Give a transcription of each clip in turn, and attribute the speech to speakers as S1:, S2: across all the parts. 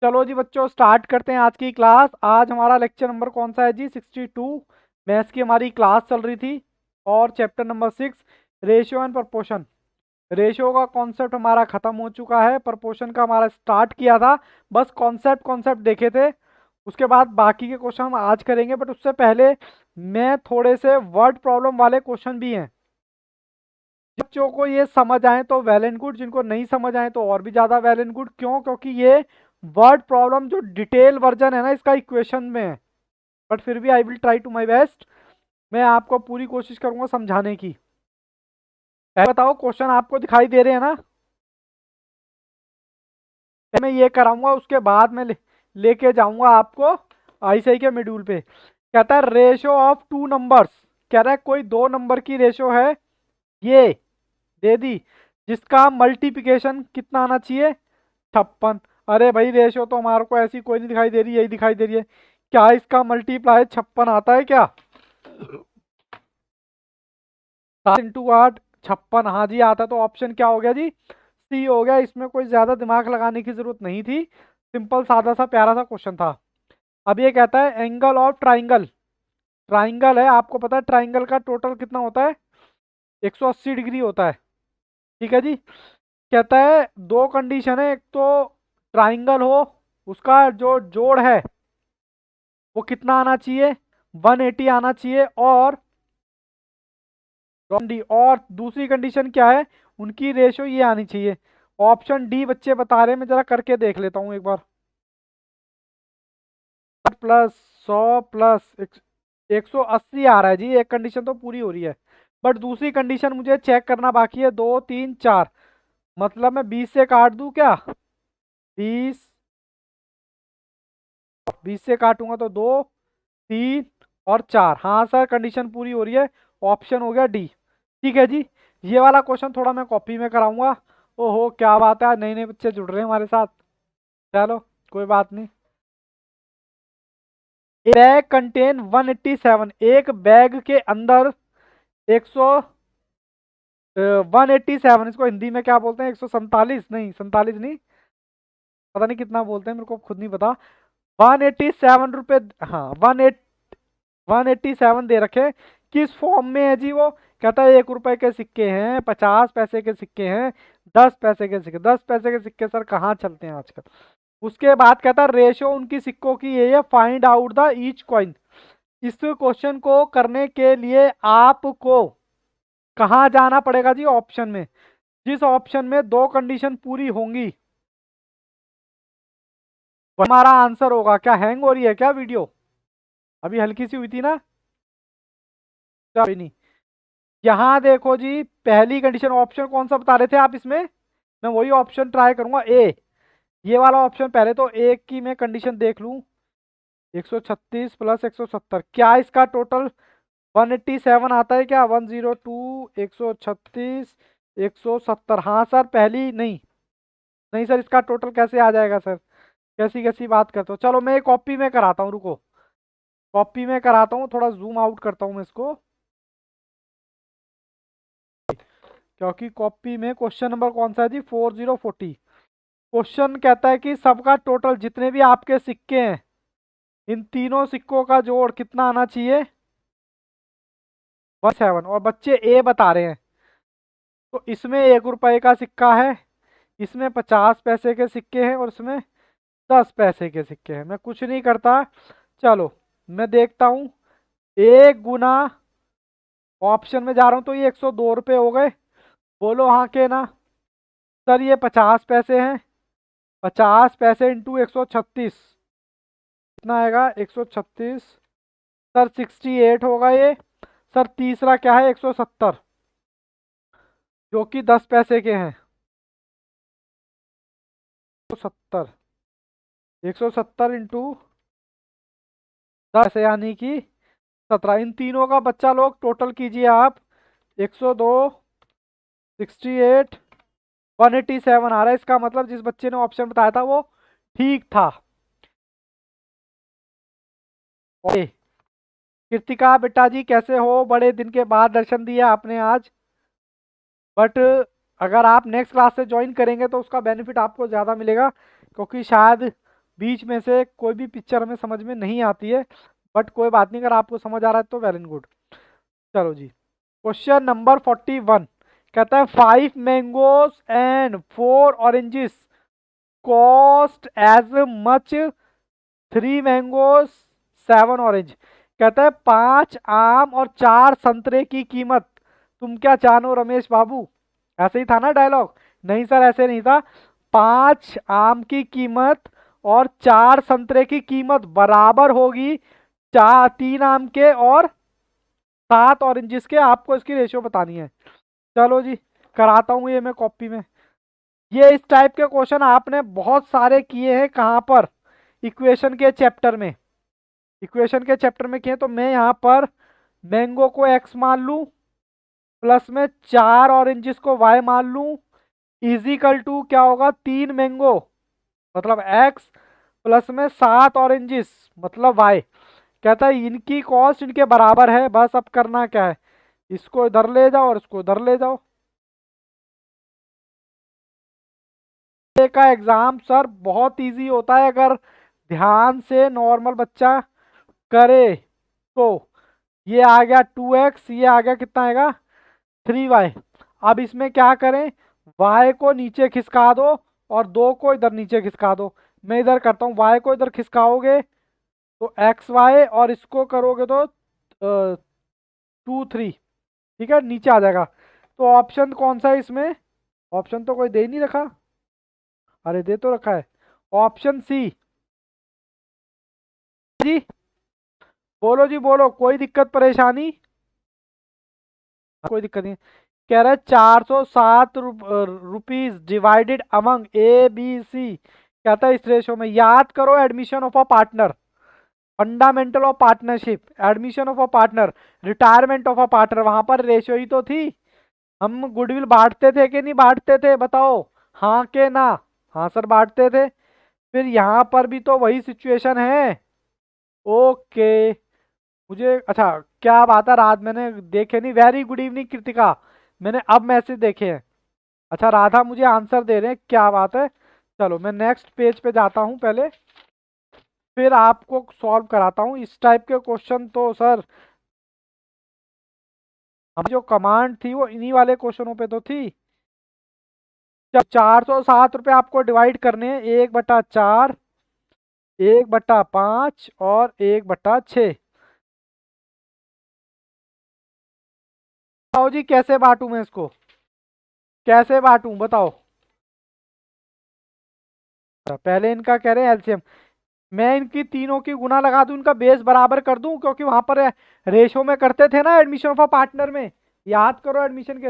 S1: चलो जी बच्चों, स्टार्ट करते हैं आज की क्लास। आज हमारा लेक्चर नंबर कौन सा है जी? 62। मैथ्स की हमारी क्लास चल रही थी और chapter number 6 ratio and proportion. Ratio का कॉन्सेप्ट हमारा खत्म हो चुका है, प्रपोर्शन का हमारा स्टार्ट किया था। बस कॉन्सेप्ट कॉन्सेप्ट देखे थे, उसके बाद बाकी के क्वेश्चन हम आज करेंगे। बट उससे पहले मैं थोड़े से वर्ड प्रॉब्लम वाले क्वेश्चन भी हैं, बच्चों को ये समझ आए तो वेल एंड गुड, जिनको नहीं समझ आए तो और भी ज़्यादा वेल एंड गुड। क्यों? क्योंकि ये वर्ड प्रॉब्लम जो डिटेल वर्जन है ना इसका इक्वेशन में है। बट फिर भी I will try to my best, मैं आपको पूरी कोशिश करूंगा समझाने की। पहले बताओ, क्वेश्चन आपको दिखाई दे रहे हैं ना? मैं ये कराऊंगा, उसके बाद मैं लेके जाऊंगा आपको आईसीआई के मॉड्यूल पे। कहता है रेशियो ऑफ टू नंबर्स, कह रहा है कोई दो नंबर की रेशियो है, ये दे दी, जिसका मल्टीप्लिकेशन कितना आना चाहिए? 56। अरे भाई, रेशियो तो हमारे को ऐसी कोई नहीं दिखाई दे रही, यही दिखाई दे रही है। क्या इसका मल्टीप्लाई 56 आता है क्या? 7 × 8 56, हाँ जी आता। तो ऑप्शन क्या हो गया जी? सी हो गया। इसमें कोई ज्यादा दिमाग लगाने की जरूरत नहीं थी, सिंपल सादा सा प्यारा सा क्वेश्चन था। अब ये कहता है एंगल ऑफ ट्राइंगल। ट्राइंगल है, आपको पता है ट्राइंगल का टोटल कितना होता है? 180 डिग्री होता है। ठीक है जी। कहता है दो कंडीशन है, एक तो ट्राइंगल हो, उसका जो जोड़ है वो कितना आना चाहिए? 180 आना चाहिए। और दूसरी कंडीशन क्या है? उनकी रेशो ये आनी चाहिए। ऑप्शन डी बच्चे बता रहे हैं, मैं जरा करके देख लेता हूँ एक बार। प्लस 100 प्लस 180 आ रहा है जी, एक कंडीशन तो पूरी हो रही है। बट दूसरी कंडीशन मुझे चेक करना बाकी है। 2 3 4, मतलब मैं 20 से काट दूं क्या? 20, 20 से काटूंगा तो 2 3 और 4। हाँ सर, कंडीशन पूरी हो रही है। ऑप्शन हो गया डी। ठीक है जी। ये वाला क्वेश्चन थोड़ा मैं कॉपी में कराऊंगा। ओहो क्या बात है, नए नए बच्चे जुड़ रहे हैं हमारे साथ। चलो कोई बात नहीं। बैग कंटेन 187, एक बैग के अंदर 100 187, इसको हिंदी में क्या बोलते हैं? 147 नहीं, 47 नहीं, पता नहीं कितना बोलते हैं, मेरे को खुद नहीं पता। 187 रुपये, हाँ 187 दे रखे। किस फॉर्म में है जी वो? कहता है 1 रुपए के सिक्के हैं, 50 पैसे के सिक्के हैं, 10 पैसे के सिक्के। 10 पैसे के सिक्के सर कहाँ चलते हैं आजकल। उसके बाद कहता है रेशियो उनकी सिक्कों की ये है, find out the each coin. इस क्वेश्चन को करने के लिए आपको कहाँ जाना पड़ेगा जी? ऑप्शन में। जिस ऑप्शन में दो कंडीशन पूरी होंगी हमारा आंसर होगा। क्या हैंग हो रही है क्या वीडियो? अभी हल्की सी हुई थी ना? कोई नहीं। यहाँ देखो जी, पहली कंडीशन, ऑप्शन कौन सा बता रहे थे आप इसमें? मैं वही ऑप्शन ट्राई करूंगा, ए। ये वाला ऑप्शन पहले तो एक की मैं कंडीशन देख लूं। 136 प्लस 170, क्या इसका टोटल 187 आता है क्या? 102, 136, 170। हाँ सर, पहली नहीं। नहीं सर, इसका टोटल कैसे आ जाएगा सर? कैसी कैसी बात करते हो। चलो मैं कॉपी में कराता हूँ, रुको। कॉपी में कराता हूँ, थोड़ा जूम आउट करता हूँ मैं इसको, क्योंकि कॉपी में क्वेश्चन नंबर कौन सा है जी? 4040। क्वेश्चन कहता है कि सबका टोटल जितने भी आपके सिक्के हैं, इन तीनों सिक्कों का जोड़ कितना आना चाहिए? 17। और बच्चे ए बता रहे हैं, तो इसमें 1 रुपए का सिक्का है, इसमें 50 पैसे के सिक्के हैं और इसमें 10 पैसे के सिक्के हैं। मैं कुछ नहीं करता, चलो मैं देखता हूँ। 1 गुना ऑप्शन में जा रहा हूँ तो ये 102 रुपये हो गए। बोलो हाँ के ना? सर ये 50 पैसे हैं, 50 पैसे इंटू 136 कितना आएगा? 136। सर 68 होगा ये। सर तीसरा क्या है? 170, जो कि 10 पैसे के हैं। 170, 170 इंटू 10 यानी कि 17। इन तीनों का बच्चा लोग टोटल कीजिए आप। 102, 68, 187 आ रहा है। इसका मतलब जिस बच्चे ने ऑप्शन बताया था वो ठीक था। ओके, कृतिका बेटा जी कैसे हो? बड़े दिन के बाद दर्शन दिया आपने आज। बट अगर आप नेक्स्ट क्लास से ज्वाइन करेंगे तो उसका बेनिफिट आपको ज़्यादा मिलेगा, क्योंकि शायद बीच में से कोई भी पिक्चर हमें समझ में नहीं आती है, बट कोई बात नहीं, अगर आपको समझ आ रहा है तो वेल एंड गुड। चलो जी, क्वेश्चन नंबर 41 कहता है 5 mangoes and 4 oranges cost as much 3 mangoes 7 orange. कहता है 5 आम और 4 संतरे की कीमत तुम क्या जानो रमेश बाबू। ऐसे ही था ना डायलॉग? नहीं सर, ऐसे नहीं था। 5 आम की कीमत और 4 संतरे की कीमत बराबर होगी 3 आम के और 7 ऑरेंजेस के। आपको इसकी रेशियो बतानी है। चलो जी, कराता हूँ ये मैं कॉपी में। ये इस टाइप के क्वेश्चन आपने बहुत सारे किए हैं। कहाँ पर? इक्वेशन के चैप्टर में। इक्वेशन के चैप्टर में किए, तो मैं यहाँ पर मैंगो को x मान लूँ, प्लस में 4 ऑरेंजेस को y मान लूँ, इजिकल टू क्या होगा 3 मैंगो मतलब x प्लस में 7 ऑरेंजेस मतलब y। कहता है इनकी कॉस्ट इनके बराबर है। बस अब करना क्या है, इसको इधर ले जाओ और इसको इधर ले जाओ। ये का एग्जाम सर बहुत इजी होता है अगर ध्यान से नॉर्मल बच्चा करे तो। ये आ गया 2x, ये आ गया कितना आएगा 3y। अब इसमें क्या करें, y को नीचे खिसका दो और 2 को इधर नीचे खिसका दो। मैं इधर करता हूँ, y को इधर खिसकाओगे तो xy और इसको करोगे तो 2 3। ठीक है, नीचे आ जाएगा। तो ऑप्शन कौन सा है इसमें? ऑप्शन तो कोई दे ही नहीं रखा। अरे दे तो रखा है, ऑप्शन सी। जी बोलो जी बोलो, कोई दिक्कत परेशानी? कोई दिक्कत नहीं। कह रहा है 407 rupees divided among A B C. कहता है इस रेशो में याद करो admission of a partner, fundamental of partnership, admission of a partner, retirement of a partner, वहां पर रेशो ही तो थी। हम गुडविल बांटते थे कि नहीं बांटते थे बताओ, हाँ के ना? हाँ सर बांटते थे। फिर यहाँ पर भी तो वही सिचुएशन है। ओके, मुझे अच्छा क्या बात है, रात मैंने देखे नहीं। वेरी गुड इवनिंग कृतिका, मैंने अब मैसेज देखे हैं। अच्छा राधा मुझे आंसर दे रहे हैं, क्या बात है। चलो मैं नेक्स्ट पेज पे जाता हूँ पहले, फिर आपको सॉल्व कराता हूँ इस टाइप के क्वेश्चन। तो सर हम जो कमांड थी वो इन्हीं वाले क्वेश्चनों पे तो थी। जब 407 रुपये आपको डिवाइड करने हैं 1/4, 1/5 और 1/6। बताओ जी कैसे बांटू मैं इसको, कैसे बांटू बताओ। पहले इनका कह रहे हैं एलसीएम, मैं इनकी तीनों की गुना लगा दूं, इनका बेस बराबर कर दूं, क्योंकि वहां पर रेशो में करते थे ना एडमिशन ऑफ अ पार्टनर में। याद करो एडमिशन के।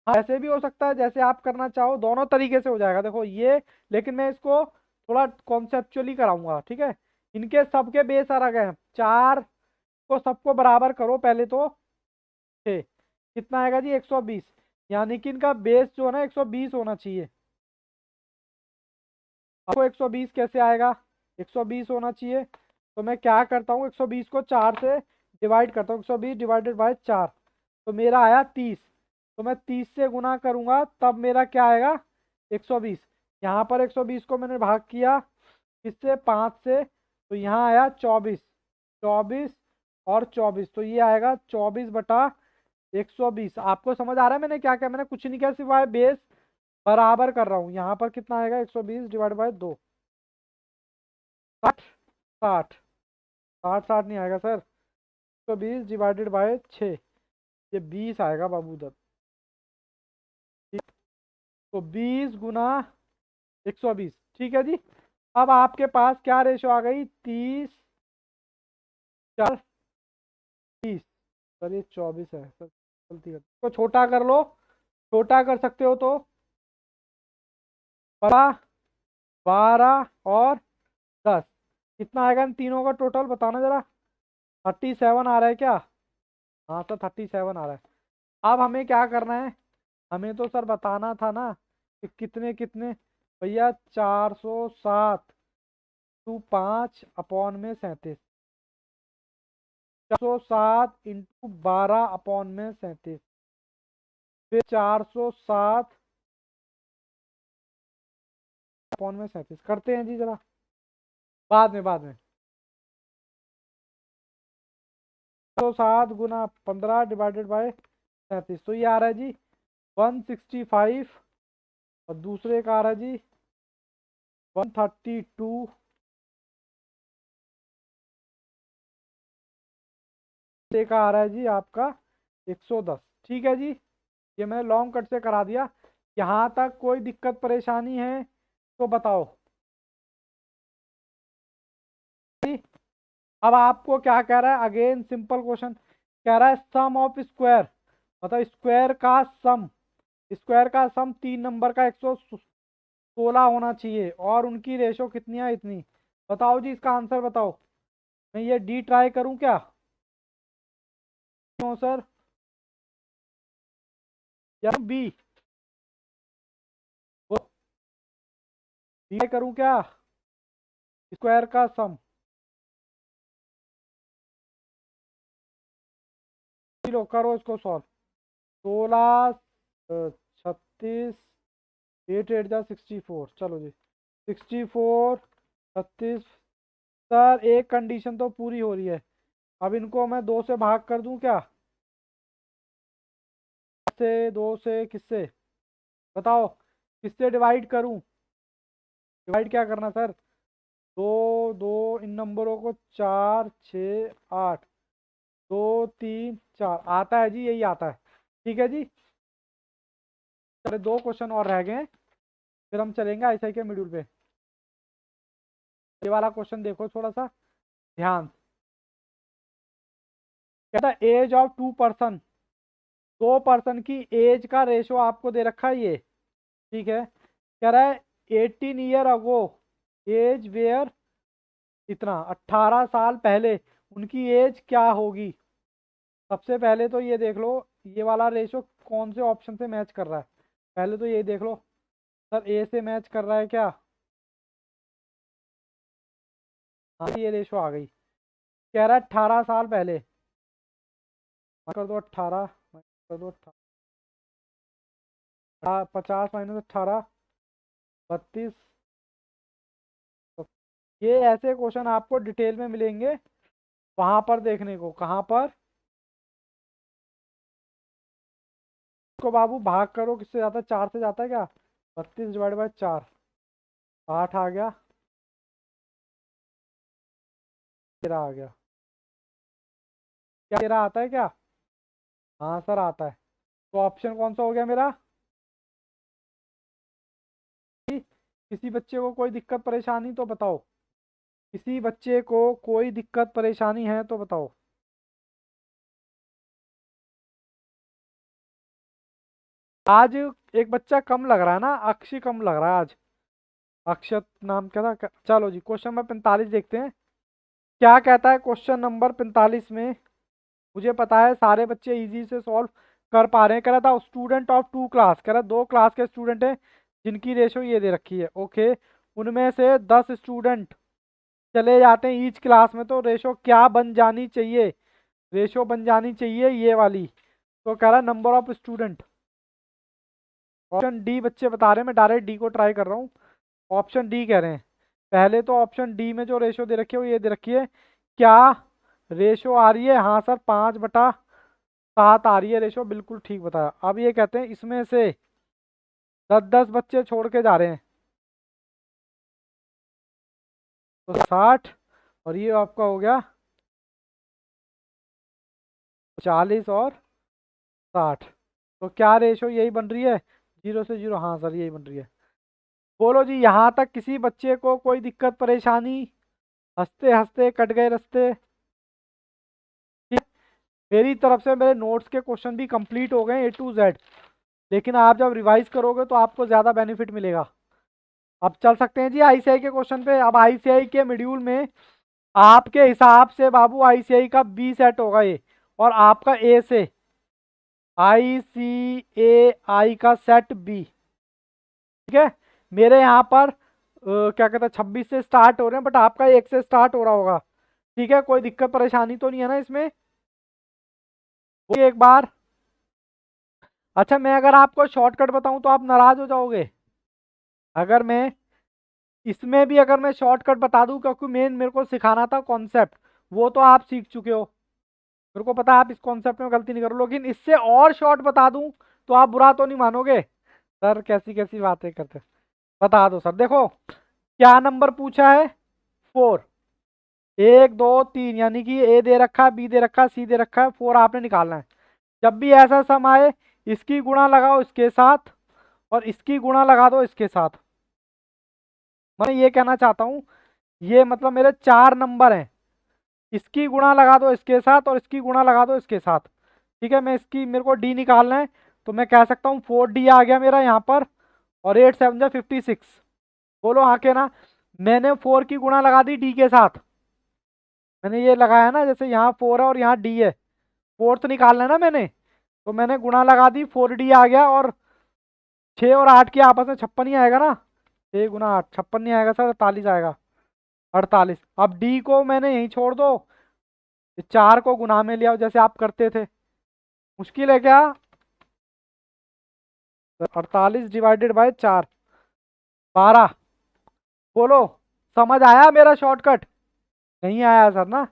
S1: हाँ, ऐसे भी हो सकता है जैसे आप करना चाहो, दोनों तरीके से हो जाएगा देखो ये। लेकिन मैं इसको थोड़ा कॉन्सेप्चुअली कराऊंगा, ठीक है। इनके सबके बेस आ गए हैं 4 को, सबको बराबर करो पहले तो 6। कितना आएगा जी 120। यानी कि इनका बेस जो है ना 120 होना चाहिए। आपको 120 कैसे आएगा, 120 होना चाहिए। तो मैं क्या करता हूँ 120 को 4 से डिवाइड करता हूँ, 120 डिवाइडेड बाय 4, तो मेरा आया 30। तो मैं 30 से गुना करूंगा तब मेरा क्या आएगा 120। यहाँ पर 120 को मैंने भाग किया किससे 5 से, तो यहाँ आया 24, 24 और 24, तो ये आएगा 24/120। आपको समझ आ रहा है मैंने क्या क्या? मैंने कुछ नहीं किया, सिवाय बेस बराबर कर रहा हूँ। यहाँ पर कितना आएगा 120 डिवाइड बाय 2, 60, 60, 60 नहीं आएगा सर, 120 डिवाइडेड बाय 6, ये 20 आएगा बाबू दत्त। ठीक, तो 20 गुना 120, ठीक है जी। अब आपके पास क्या रेशो आ गई 30, 4, 30। सर ये 24 है सर, गलती कर तो छोटा कर लो, छोटा कर सकते हो तो 12, 12 और 10, कितना आएगा इन तीनों का टोटल बताना जरा। 37 आ रहा है क्या? हाँ सर 37 आ रहा है। अब हमें क्या करना है, हमें तो सर बताना था ना कि कितने कितने। भैया 407 टू 5/37, 407 × 12/37, फिर 407 अपॉन में 37 करते हैं जी जरा, बाद में। तो 7 गुना 15 डिवाइडेड बाय 37, तो ये आ रहा है जी 165, और दूसरे का आ रहा है जी 132, का आ रहा है जी आपका 110। ठीक है जी, ये मैंने लॉन्ग कट से करा दिया। यहाँ तक कोई दिक्कत परेशानी है तो बताओ जी। अब आपको क्या कह रहा है, अगेन सिंपल क्वेश्चन कह रहा है सम ऑफ स्क्वायर, मतलब स्क्वायर का सम 3 नंबर का 116 होना चाहिए, और उनकी रेशो कितनी है, इतनी। बताओ जी, इसका आंसर बताओ। मैं ये डी ट्राई करूं क्या? क्यों सर? या बी? वो बी करूं क्या? स्क्वायर का सम, लो करो इसको सॉल्व। 16, 36, 8 8 जा 64, चलो जी 64, 36। सर एक कंडीशन तो पूरी हो रही है, अब इनको मैं 2 से भाग कर दूं क्या? से 2 से किससे, बताओ किससे डिवाइड करूं? डिवाइड क्या करना सर? 2 2, इन नंबरों को 4 6 8, 2 3 4 आता है जी, यही आता है। ठीक है जी, चले 2 क्वेश्चन और रह गए हैं, फिर हम चलेंगे आईसीआई के मॉड्यूल पे। ये वाला क्वेश्चन देखो थोड़ा सा ध्यान। कहता है एज ऑफ 2 पर्सन, 2 पर्सन की एज का रेशो आपको दे रखा है ये। ठीक है, कह रहा है 18 ईयर अगो एज वेयर, इतना 18 साल पहले उनकी एज क्या होगी। सबसे पहले तो ये देख लो ये वाला रेशो कौन से ऑप्शन से मैच कर रहा है, पहले तो ये देख लो। सर ए से मैच कर रहा है क्या? हाँ ये रेशो आ गई। कह रहा है 18 साल पहले, कर दो 18, कर दो 50 माइनस 18, 32। ये ऐसे क्वेश्चन आपको डिटेल में मिलेंगे वहां पर देखने को, कहाँ पर? इसको बाबू भाग करो, किससे जाता है? 4 से जाता है क्या? 32 डिवाइड बाय 4, 8 आ गया, 13 आ गया। क्या 13 आता है क्या? हाँ सर आता है। तो ऑप्शन कौन सा हो गया मेरा? किसी बच्चे को कोई दिक्कत परेशानी तो बताओ, किसी बच्चे को कोई दिक्कत परेशानी है तो बताओ। आज एक बच्चा कम लग रहा है ना, अक्षय कम लग रहा है आज, अक्षत नाम क्या था चलो जी क्वेश्चन नंबर 45 देखते हैं क्या कहता है। क्वेश्चन नंबर 45 में मुझे पता है सारे बच्चे इजी से सॉल्व कर पा रहे हैं। कह रहा था स्टूडेंट ऑफ 2 क्लास, कह रहा 2 क्लास के स्टूडेंट हैं जिनकी रेशो ये दे रखी है। ओके, उनमें से 10 स्टूडेंट चले जाते हैं ईच क्लास में, तो रेशो क्या बन जानी चाहिए? रेशो बन जानी चाहिए ये वाली। तो कह रहा number of student, option D बच्चे बता रहे हैं, मैं डायरेक्ट डी को ट्राई कर रहा हूँ। ऑप्शन डी कह रहे हैं। पहले तो ऑप्शन डी में जो रेशो दे रखी है वो ये दे रखी है, क्या रेशो आ रही है? हाँ सर 5/7 आ रही है रेशो, बिल्कुल ठीक बताया। अब ये कहते हैं इसमें से 10 10 बच्चे छोड़ के जा रहे हैं, तो 60, और ये आपका हो गया 40 और 60। तो क्या रेशो यही बन रही है 0 से 0? हाँ सर यही बन रही है। बोलो जी यहाँ तक किसी बच्चे को कोई दिक्कत परेशानी? हंसते हंसते कट गए रास्ते। ठीक, मेरी तरफ से मेरे नोट्स के क्वेश्चन भी कंप्लीट हो गए A to Z, लेकिन आप जब रिवाइज करोगे तो आपको ज़्यादा बेनिफिट मिलेगा। अब चल सकते हैं जी आईसीआई के क्वेश्चन पे। अब आईसीआई के मॉड्यूल में आपके हिसाब से बाबू आईसीआई का बी सेट होगा ये, और आपका ए से ICAI का सेट बी। ठीक है, मेरे यहाँ पर क्या कहते हैं 26 से स्टार्ट हो रहे हैं, बट आपका 1 से स्टार्ट हो रहा होगा। ठीक है, कोई दिक्कत परेशानी तो नहीं है ना इसमें? एक बार अच्छा, मैं अगर आपको शॉर्टकट बताऊं तो आप नाराज हो जाओगे? अगर मैं इसमें भी अगर मैं शॉर्टकट बता दूं, क्योंकि मेन मेरे को सिखाना था कॉन्सेप्ट, वो तो आप सीख चुके हो, मेरे को पता है आप इस कॉन्सेप्ट में गलती नहीं करो, लेकिन इससे और शॉर्ट बता दूं तो आप बुरा तो नहीं मानोगे। सर कैसी कैसी बातें करते, बता दो सर। देखो क्या नंबर पूछा है, 4, 1 2 3, यानी कि ए दे रखा है, बी दे रखा है, सी दे रखा है, 4 आपने निकालना है। जब भी ऐसा सम आए, इसकी गुणा लगाओ इसके साथ और इसकी गुणा लगा दो इसके साथ। मैं ये कहना चाहता हूँ, ये मतलब मेरे 4 नंबर हैं, इसकी गुणा लगा दो इसके साथ और इसकी गुणा लगा दो इसके साथ। ठीक है, मैं इसकी, मेरे को डी निकालना है, तो मैं कह सकता हूँ 4D आ गया मेरा यहाँ पर, और 8 7 जा 56। बोलो हाँ के ना। मैंने 4 की गुणा लगा दी डी के साथ, मैंने ये लगाया ना, जैसे यहाँ 4 है और यहाँ डी है, फोर्थ निकालना है ना मैंने, तो मैंने गुणा लगा दी, 4D आ गया, और 6 और 8 के आपस में 56 ही आएगा ना, 6 × 8 56 नहीं आएगा सर, 48 आएगा, 48। अब डी को मैंने यहीं छोड़ दो, 4 को गुना में ले आओ जैसे आप करते थे, मुश्किल है क्या। 48 डिवाइडेड बाय 4, 12। बोलो समझ आया मेरा शॉर्टकट, नहीं आया सर ना।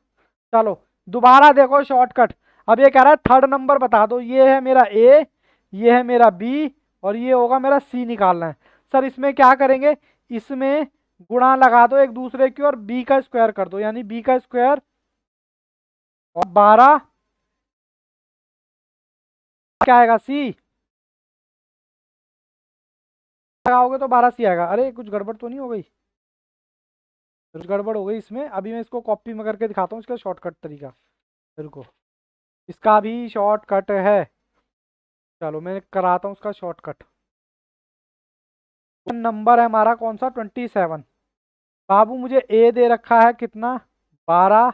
S1: चलो दोबारा देखो शॉर्टकट। अब ये कह रहा है थर्ड नंबर बता दो, ये है मेरा ए, ये है मेरा बी, और ये होगा मेरा सी, निकालना है। सर इसमें क्या करेंगे, इसमें गुणा लगा दो एक दूसरे की और बी का स्क्वायर कर दो, यानी बी का स्क्वायर और 12 क्या आएगा, सी लगाओगे तो 12C आएगा। अरे कुछ गड़बड़ तो नहीं हो गई, कुछ गड़बड़ हो गई इसमें। अभी मैं इसको कॉपी में करके दिखाता हूँ इसका शॉर्टकट तरीका, बिल्कुल इसका भी शॉर्टकट है। चलो मैं कराता हूँ उसका शॉर्टकट। नंबर है हमारा कौन सा, 27। बाबू मुझे ए दे रखा है कितना, 12,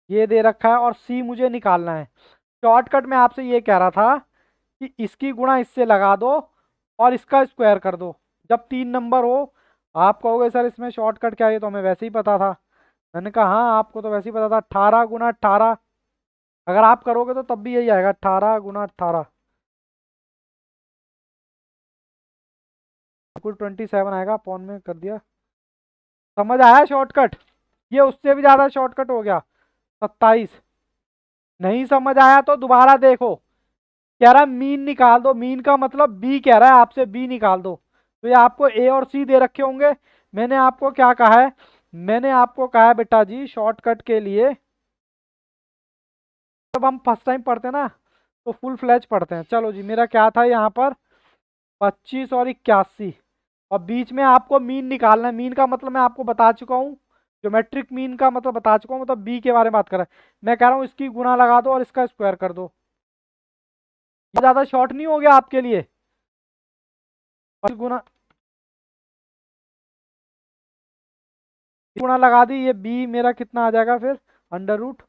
S1: ये दे रखा है, और सी मुझे निकालना है। शॉर्टकट में आपसे ये कह रहा था कि इसकी गुणा इससे लगा दो और इसका स्क्वायर कर दो जब 3 नंबर हो। आप कहोगे सर इसमें शॉर्टकट क्या है, ये तो हमें वैसे ही पता था। मैंने कहा हाँ आपको तो वैसे ही पता था, 18 × 18, अगर आप करोगे तो तब भी यही आएगा, 18 × 18 बिल्कुल 27 आएगा, अपॉन में कर दिया। समझ आया शॉर्टकट, ये उससे भी ज्यादा शॉर्टकट हो गया, 27। नहीं समझ आया तो दोबारा देखो, कह रहा है मीन निकाल दो, मीन का मतलब बी कह रहा है आपसे, बी निकाल दो। तो ये आपको ए और सी दे रखे होंगे। मैंने आपको क्या कहा है, मैंने आपको कहा है बेटा जी शॉर्टकट के लिए, जब हम फर्स्ट टाइम पढ़ते हैं ना तो फुल फ्लैज पढ़ते हैं। चलो जी मेरा क्या था यहाँ पर, 25 और 81, और बीच में आपको मीन निकालना है। मीन का मतलब मैं आपको बता चुका हूँ, ज्योमेट्रिक मीन का मतलब बता चुका हूँ, मतलब बी के बारे में बात कर रहा है। मैं कह रहा हूँ इसकी गुणा लगा दो और इसका स्क्वायर कर दो। ये ज्यादा शॉर्ट नहीं हो गया आपके लिए, गुणा गुणा लगा दी, ये बी मेरा कितना आ जाएगा फिर, अंडर रूट।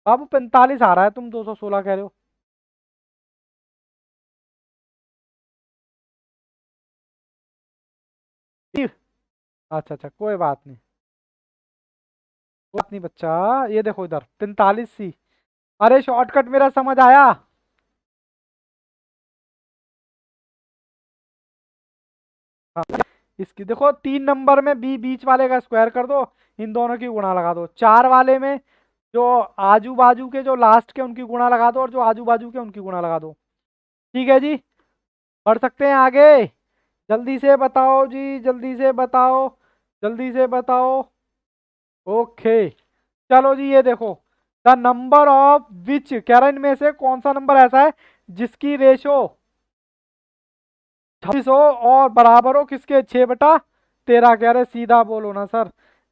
S1: बाबू 45 आ रहा है, तुम 216 कह रहे हो। अच्छा अच्छा कोई बात नहीं, कोई बात नहीं बच्चा। ये देखो इधर 45C। अरे शॉर्टकट मेरा समझ आया। हाँ, इसकी देखो 3 नंबर में बी बीच वाले का स्क्वायर कर दो, इन दोनों की गुणा लगा दो। 4 वाले में जो आजू बाजू के जो लास्ट के उनकी गुणा लगा दो, और जो आजू बाजू के उनकी गुणा लगा दो। ठीक है जी, बढ़ सकते हैं आगे। जल्दी से बताओ जी, जल्दी से बताओ, जल्दी से बताओ। ओके चलो जी, ये देखो द नंबर ऑफ विच, कह रहा है इनमें से कौन सा नंबर ऐसा है जिसकी रेशो 26 हो और बराबर हो किसके, 6/13। कह रहे सीधा बोलो ना सर,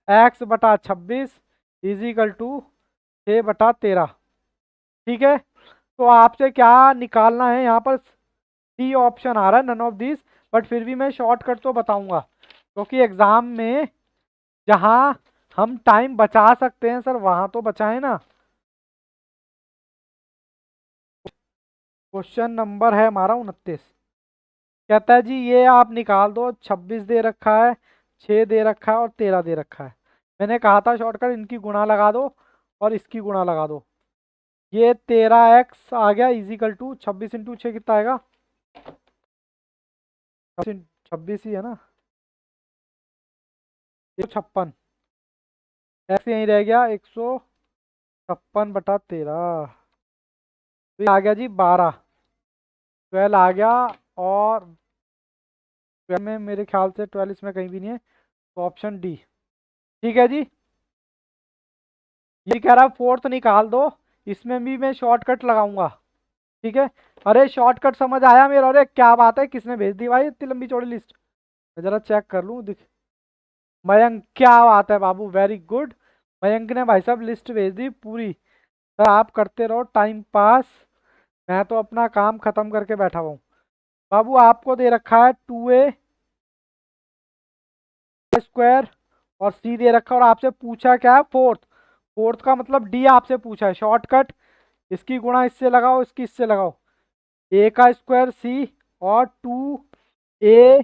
S1: x/26 = 6/13। ठीक है, तो आपसे क्या निकालना है यहाँ पर, डी ऑप्शन आ रहा है, नन ऑफ दिस, बट फिर भी मैं शॉर्टकट तो बताऊंगा, क्योंकि एग्जाम में जहां हम टाइम बचा सकते हैं सर वहां तो बचाएं ना। क्वेश्चन नंबर है हमारा 29, कहता है जी ये आप निकाल दो, 26 दे रखा है, 6 दे रखा है और 13 दे रखा है। मैंने कहा था शॉर्टकट, इनकी गुणा लगा दो और इसकी गुणा लगा दो। ये 13x आ गया, = 26 × 6 कितना आएगा, 26 ही है ना। 156, एक्स यहीं रह गया 156/13, तो आ गया जी 12, 12 आ गया। और 12 में मेरे ख्याल से 12 इसमें कहीं भी नहीं है, तो ऑप्शन डी। ठीक है जी, ये कह रहा फोर्थ निकाल दो, इसमें भी मैं शॉर्टकट लगाऊंगा। ठीक है, अरे शॉर्टकट समझ आया मेरा। अरे क्या बात है, किसने भेज दी भाई इतनी लंबी चौड़ी लिस्ट? मैं जरा चेक कर लूं, दिख। मयंक, क्या बात है बाबू, वेरी गुड। मयंक ने भाई साहब लिस्ट भेज दी पूरी। सर आप करते रहो टाइम पास, मैं तो अपना काम खत्म करके बैठा हुआ हूँ। बाबू आपको दे रखा है 2a² और सी दे रखा है, और आपसे पूछा क्या है, फोर्थ। फोर्थ का मतलब डी आपसे पूछा है। शॉर्टकट, इसकी गुणा इससे लगाओ, इसकी इससे लगाओ, a² सी और 2a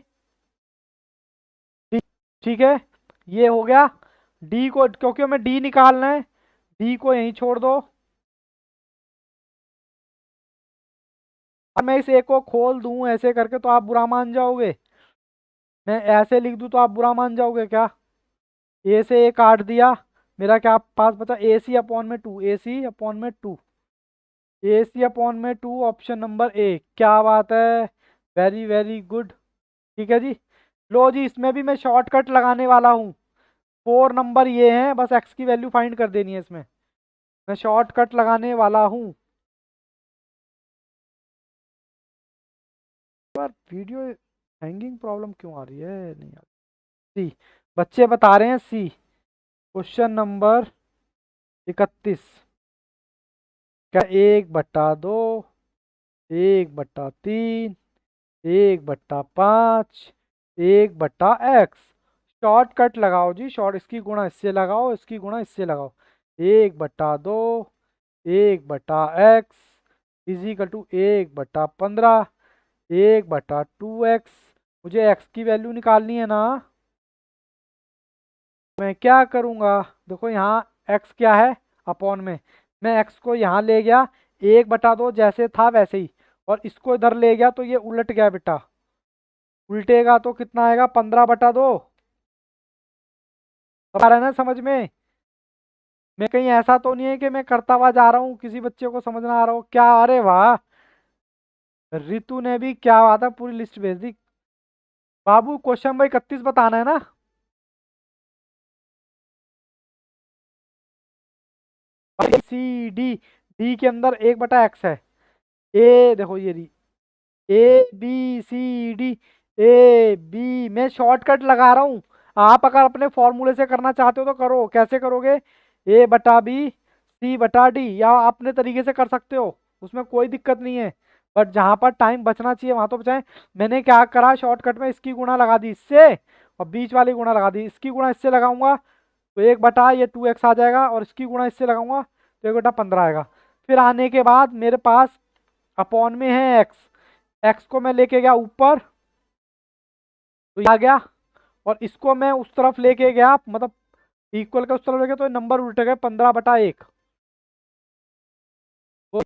S1: डी। ठीक है, ये हो गया। डी को, क्योंकि हमें डी निकालना है, डी को यहीं छोड़ दो। और मैं इस ए को खोल दूं ऐसे करके तो आप बुरा मान जाओगे। मैं ऐसे लिख दूं तो आप बुरा मान जाओगे क्या? ए से ए काट दिया, मेरा क्या पास बचा, AC/2, AC/2, AC/2, option number A. क्या बात है, वेरी वेरी गुड। ठीक है जी, लो जी, इसमें भी मैं शॉर्टकट लगाने वाला हूँ। 4 नंबर ये हैं, बस एक्स की वैल्यू फाइंड कर देनी है इसमें, मैं शॉर्टकट लगाने वाला हूँ। पर वीडियो हैंगिंग प्रॉब्लम क्यों आ रही है? नहीं आ रही। सी, बच्चे बता रहे हैं सी। क्वेश्चन नंबर 31, क्या 1/2, 1/3, 1/5, 1/x? शॉर्टकट लगाओ जी, शॉर्ट, इसकी गुणा इससे लगाओ, इसकी गुणा इससे लगाओ। 1/2, 1/x = 1/15, 1/2x। मुझे x की वैल्यू निकालनी है ना, मैं क्या करूँगा? देखो यहाँ x क्या है, अपॉन में, मैं x को यहाँ ले गया, 1/2 जैसे था वैसे ही, और इसको इधर ले गया तो ये उलट गया बेटा। उल्टेगा तो कितना आएगा, 15/2। अब आ रहा है ना समझ में? मैं कहीं ऐसा तो नहीं है कि मैं करता हुआ जा रहा हूँ, किसी बच्चे को समझ ना आ रहा हो क्या? अरे वाह, रितु ने भी क्या बात है पूरी लिस्ट भेज दी। बाबू क्वेश्चन नंबर 31 बताना है ना? सी डी, डी के अंदर 1/x है। ए देखो ये री, ABCD, AB, मैं शॉर्टकट लगा रहा हूँ। आप अगर अपने फॉर्मूले से करना चाहते हो तो करो, कैसे करोगे? A/B, C/D, या अपने तरीके से कर सकते हो, उसमें कोई दिक्कत नहीं है। बट जहां पर टाइम बचना चाहिए वहां तो बचाएं। मैंने क्या करा, शॉर्टकट में इसकी गुणा लगा दी इससे, और बीच वाली गुणा लगा दी। इसकी गुणा इससे लगाऊंगा तो 1/2x आ जाएगा, और इसकी गुणा इससे लगाऊंगा तो 1/15 आएगा। फिर आने के बाद मेरे पास अपॉन में है एक्स, एक्स को मैं लेके गया ऊपर, तो ये आ गया, और इसको मैं उस तरफ लेके गया, मतलब इक्वल का उस तरफ लेके, तो नंबर उल्टे गए, 15/1। तो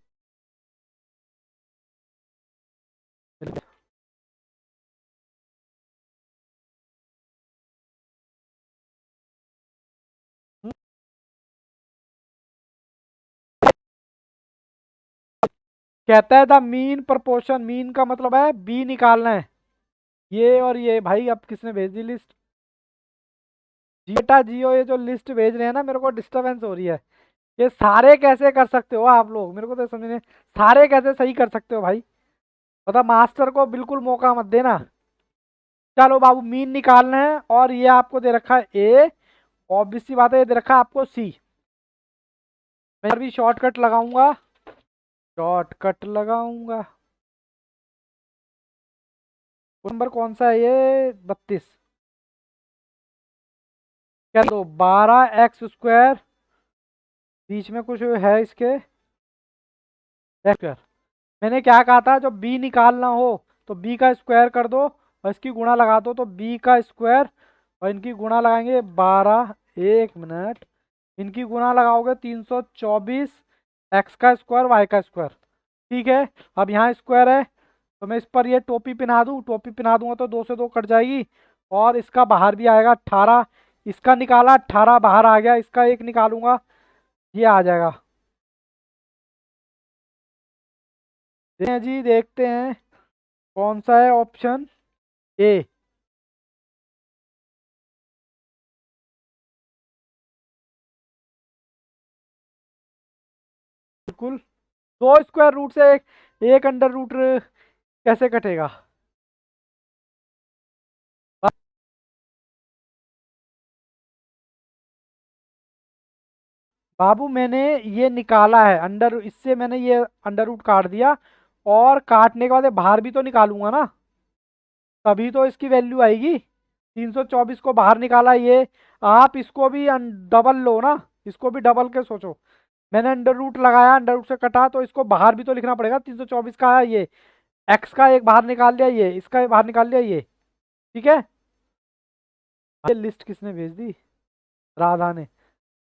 S1: कहता है द मीन प्रपोर्शन, मीन का मतलब है बी निकालना है। ये और ये भाई, अब किसने भेज दी लिस्ट? बेटा जियो, ये जो लिस्ट भेज रहे हैं ना, मेरे को डिस्टरबेंस हो रही है। ये सारे कैसे कर सकते हो आप लोग, मेरे को तो समझ नहीं, सारे कैसे सही कर सकते हो भाई? मतलब मास्टर को बिल्कुल मौका मत देना। चलो बाबू, मीन निकालना है, और ये आपको दे रखा है ए, ऑब्वियस सी बात है, ये दे रखा है आपको सी। मैं भी शॉर्टकट लगाऊंगा, शॉर्टकट लगाऊंगा। नंबर कौन सा है ये, 32। क्या दो, 12x², बीच में कुछ है इसके, x²। मैंने क्या कहा था, जब बी निकालना हो तो बी का स्क्वायर कर दो, और इसकी गुणा लगा दो, तो बी का स्क्वायर, और इनकी गुणा लगाएंगे 12, 1 मिनट, इनकी गुणा लगाओगे 324, एक्स का स्क्वायर, वाई का स्क्वायर। ठीक है, अब यहाँ स्क्वायर है, तो मैं इस पर ये टोपी पहना दूँ, टोपी पहना दूंगा तो 2 से 2 कट जाएगी, और इसका बाहर भी आएगा 18, इसका निकाला 18 बाहर आ गया, इसका एक निकालूंगा ये आ जाएगा। जी देखते हैं कौन सा है ऑप्शन ए। बिल्कुल, दो स्क्वायर रूट से एक अंडर रूट कैसे कटेगा? बाबू मैंने ये निकाला है अंडर, इससे मैंने ये अंडर रूट काट दिया, और काटने के बाद ये बाहर भी तो निकालूंगा ना, तभी तो इसकी वैल्यू आएगी। 324 को बाहर निकाला ये, आप इसको भी डबल लो ना, इसको भी डबल के सोचो। मैंने अंडर रूट लगाया, अंडर रूट से कटा, तो इसको बाहर भी तो लिखना पड़ेगा। 324 का है ये, एक्स का एक बाहर निकाल लिया, ये इसका एक बाहर निकाल लिया ये, ठीक है। ये लिस्ट किसने भेज दी? राधा ने।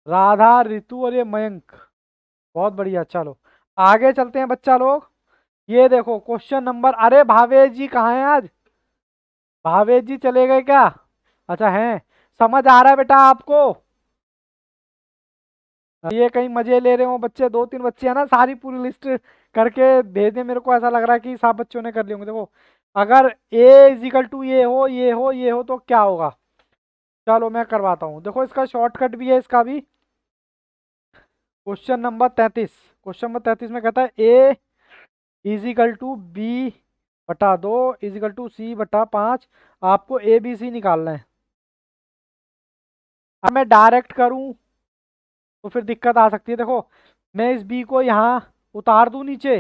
S1: राधा, रितु और ये मयंक, बहुत बढ़िया। चलो आगे चलते हैं बच्चा लोग। ये देखो क्वेश्चन नंबर, अरे भावेश जी कहाँ हैं आज? भावेश जी चले गए क्या? अच्छा हैं, समझ आ रहा है बेटा आपको? ये कहीं मजे ले रहे हो बच्चे, दो तीन बच्चे हैं ना, सारी पूरी लिस्ट करके भेजे। मेरे को ऐसा लग रहा है कि सब बच्चों ने कर लिए होंगे। देखो अगर ए इजिकल टू ये हो, ये हो, ये हो, तो क्या होगा? चलो मैं करवाता हूँ। देखो इसका शॉर्टकट भी है इसका भी। क्वेश्चन नंबर 33, क्वेश्चन नंबर 33 में कहता है ए इजिकल टू बी बटा 2 इजिकल टू सी बटा 5। आपको ए बी सी निकालना है। अब मैं डायरेक्ट करूं तो फिर दिक्कत आ सकती है। देखो मैं इस बी को यहाँ उतार दूं नीचे,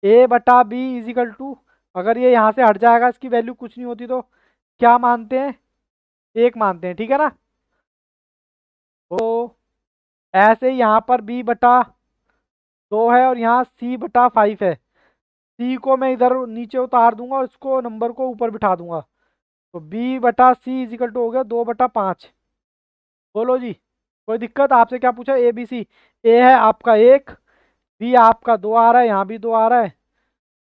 S1: ए बटा बी इजिकल टू, अगर ये यहाँ से हट जाएगा, इसकी वैल्यू कुछ नहीं होती, तो क्या मानते हैं? एक मानते हैं, ठीक है ना। तो ऐसे ही यहाँ पर बी बटा 2 है और यहाँ सी बटा 5 है। सी को मैं इधर नीचे उतार दूंगा और इसको नंबर को ऊपर बिठा दूंगा, तो बी बटा सी इजिकल टू हो गया 2/5। बोलो जी, कोई दिक्कत? आपसे क्या पूछा? ए बी सी। ए है आपका 1, बी आपका 2 आ रहा है, यहाँ भी 2 आ रहा है,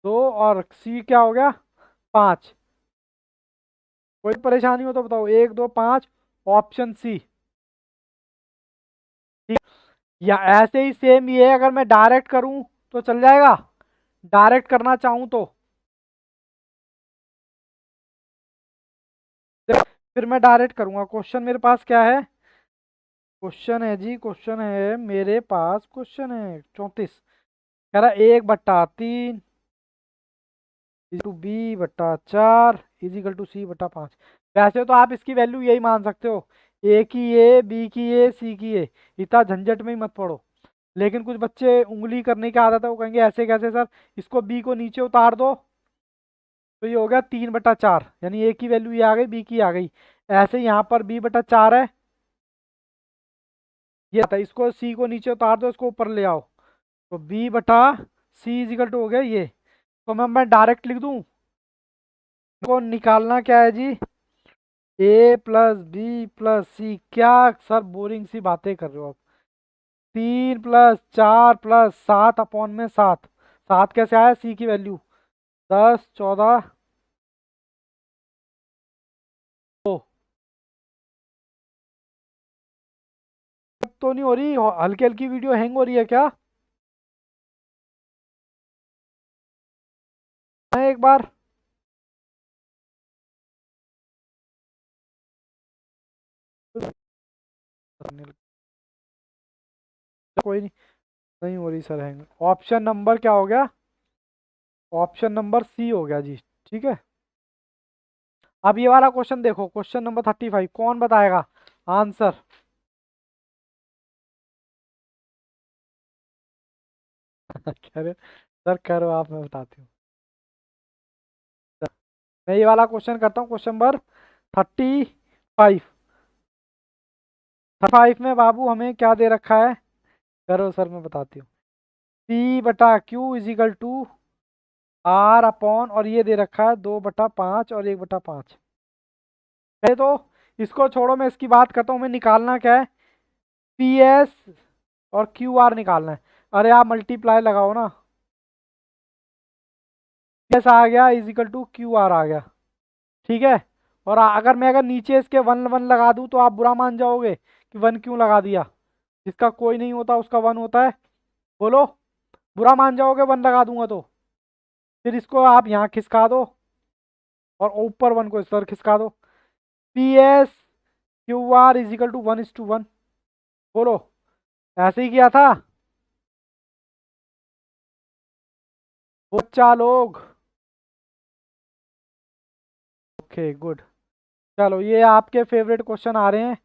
S1: 2, और सी क्या हो गया? 5। कोई परेशानी हो तो बताओ, 1 2 5, ऑप्शन सी। ठीक, या ऐसे ही सेम ये है, अगर मैं डायरेक्ट करूं तो चल जाएगा, डायरेक्ट करना चाहूं तो। फिर मैं डायरेक्ट करूंगा। क्वेश्चन मेरे पास क्या है? क्वेश्चन है जी, क्वेश्चन है मेरे पास, क्वेश्चन है 34, कह रहा 1/3 टू बी बटा 4 इजिकल टू सी बटा 5। वैसे तो आप इसकी वैल्यू यही मान सकते हो, ए की ए, बी की ए, सी की ए, इतना झंझट में ही मत पड़ो। लेकिन कुछ बच्चे उंगली करने की आदत है, वो कहेंगे ऐसे कैसे सर, इसको बी को नीचे उतार दो, तो ये हो गया 3/4, यानी ए की वैल्यू ये आ गई, बी की आ गई। ऐसे यहाँ पर b/4 है, ये था, इसको सी को नीचे उतार दो, इसको ऊपर ले आओ, तो b बटा सी इजिकल टू हो गया ये। तो मैं डायरेक्ट लिख दूं, को निकालना क्या है जी? ए प्लस बी प्लस सी। क्या सर बोरिंग सी बातें कर रहे हो आप? 3 + 4 + 7/7, 7 कैसे आया? सी की वैल्यू 10 14 2। तो नहीं हो रही, हल्की हल्की वीडियो हैंग हो रही है क्या? मैं एक बार कोई नहीं, नहीं हो रही सर हैंग। ऑप्शन नंबर क्या हो गया? ऑप्शन नंबर सी हो गया जी, ठीक है। अब ये वाला क्वेश्चन देखो, क्वेश्चन नंबर 35, कौन बताएगा आंसर? कह रहे सर, करो आप, मैं बताती हूँ। मैं ये वाला क्वेश्चन करता हूँ, क्वेश्चन नंबर 35। 35 में बाबू हमें क्या दे रखा है? करो सर, मैं बताती हूँ। P/Q इजिकल टू R/, और ये दे रखा है 2/5 और 1/5। पहले तो इसको छोड़ो, मैं इसकी बात करता हूँ। हमें निकालना क्या है? PS और QR निकालना है। अरे आप मल्टीप्लाई लगाओ ना, PS आ गया इजिकल टू QR आ गया, ठीक है। और अगर नीचे इसके 1 1 लगा दूं तो आप बुरा मान जाओगे कि 1 क्यों लगा दिया। जिसका कोई नहीं होता उसका 1 होता है। बोलो, बुरा मान जाओगे 1 लगा दूंगा तो। फिर इसको आप यहाँ खिसका दो और ऊपर 1 को इस पर खिसका दो। PS QR = 1:1। बोलो, ऐसे ही किया था बच्चा लोग। Okay good. चलो ये आपके फेवरेट क्वेश्चन आ रहे हैं।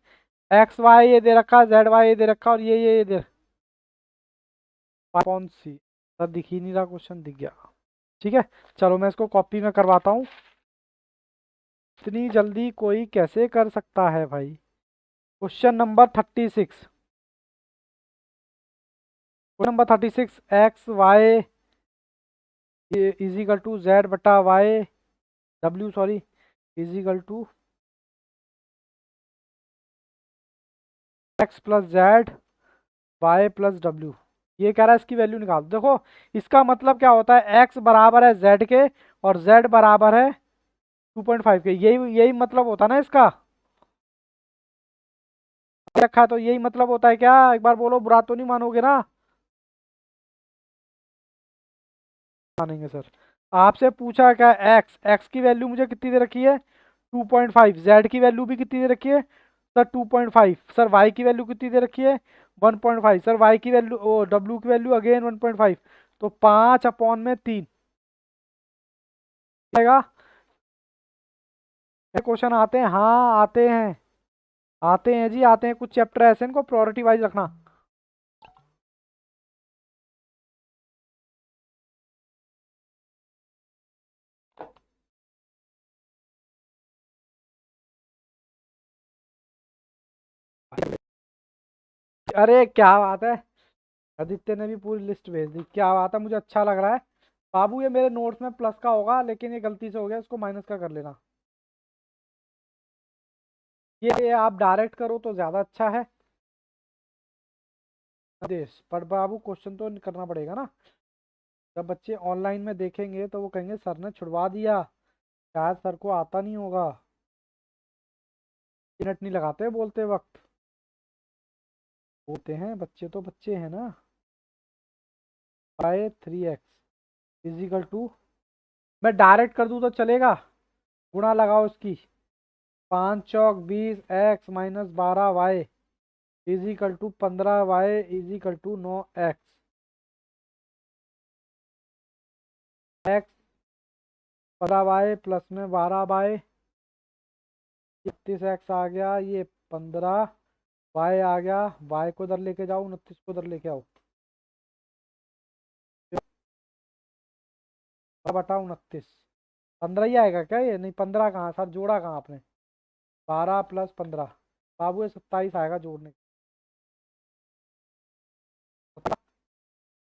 S1: एक्स वाई ये दे रखा, जेड वाई ये दे रखा, और ये दे। कौन सी सर, दिख ही नहीं रहा, क्वेश्चन दिख गया। ठीक है, चलो मैं इसको कॉपी में करवाता हूँ। इतनी जल्दी कोई कैसे कर सकता है भाई। Question number 36। Question number 36, X Y = Z बटा Y, W sorry, = X plus Z Y plus W. ये कह रहा है इसकी वैल्यू निकाल। देखो इसका मतलब क्या होता है, एक्स बराबर है जेड के और जेड बराबर है 2.5 के। यही यही मतलब होता है ना इसका। रखा है तो यही मतलब होता है क्या? एक बार बोलो, बुरा तो नहीं मानोगे ना? मानेंगे सर। आपसे पूछा क्या, एक्स एक्स की वैल्यू मुझे कितनी दे रखी है 2.5, जेड की वैल्यू भी कितनी दे रखी है सर 2.5, सर वाई की वैल्यू कितनी दे रखी है 1.5, सर वाई की वैल्यू ओ डब्ल्यू की वैल्यू अगेन 1.5, तो 5/3 आएगा। क्वेश्चन आते हैं, हाँ आते हैं, आते हैं जी आते हैं। कुछ चैप्टर ऐसे हैं, इनको प्रायोरिटी वाइज रखना। अरे क्या बात है, आदित्य ने भी पूरी लिस्ट भेज दी, क्या बात है, मुझे अच्छा लग रहा है। बाबू ये मेरे नोट्स में प्लस का होगा, लेकिन ये गलती से हो गया, इसको माइनस का कर लेना। ये आप डायरेक्ट करो तो ज़्यादा अच्छा है। देश पर बाबू क्वेश्चन तो करना पड़ेगा ना। जब बच्चे ऑनलाइन में देखेंगे तो वो कहेंगे सर ने छुड़वा दिया, शायद सर को आता नहीं होगा। मिनट नहीं लगाते बोलते वक्त, बोलते हैं बच्चे तो बच्चे हैं ना। 3x = मैं डायरेक्ट कर दूँ तो चलेगा? गुणा लगाओ इसकी, 5 चौक 20, x - 12y = 15y = 9x। x 15y plus में 12y, 31x आ गया, ये 15y आ गया। y को इधर लेके जाओ, 29 को इधर लेके आओ, 12/29, 15 ही आएगा क्या? ये नहीं, 15 कहाँ सर, जोड़ा कहाँ आपने? 12 + 15 बाबू ये 27 आएगा जोड़ने।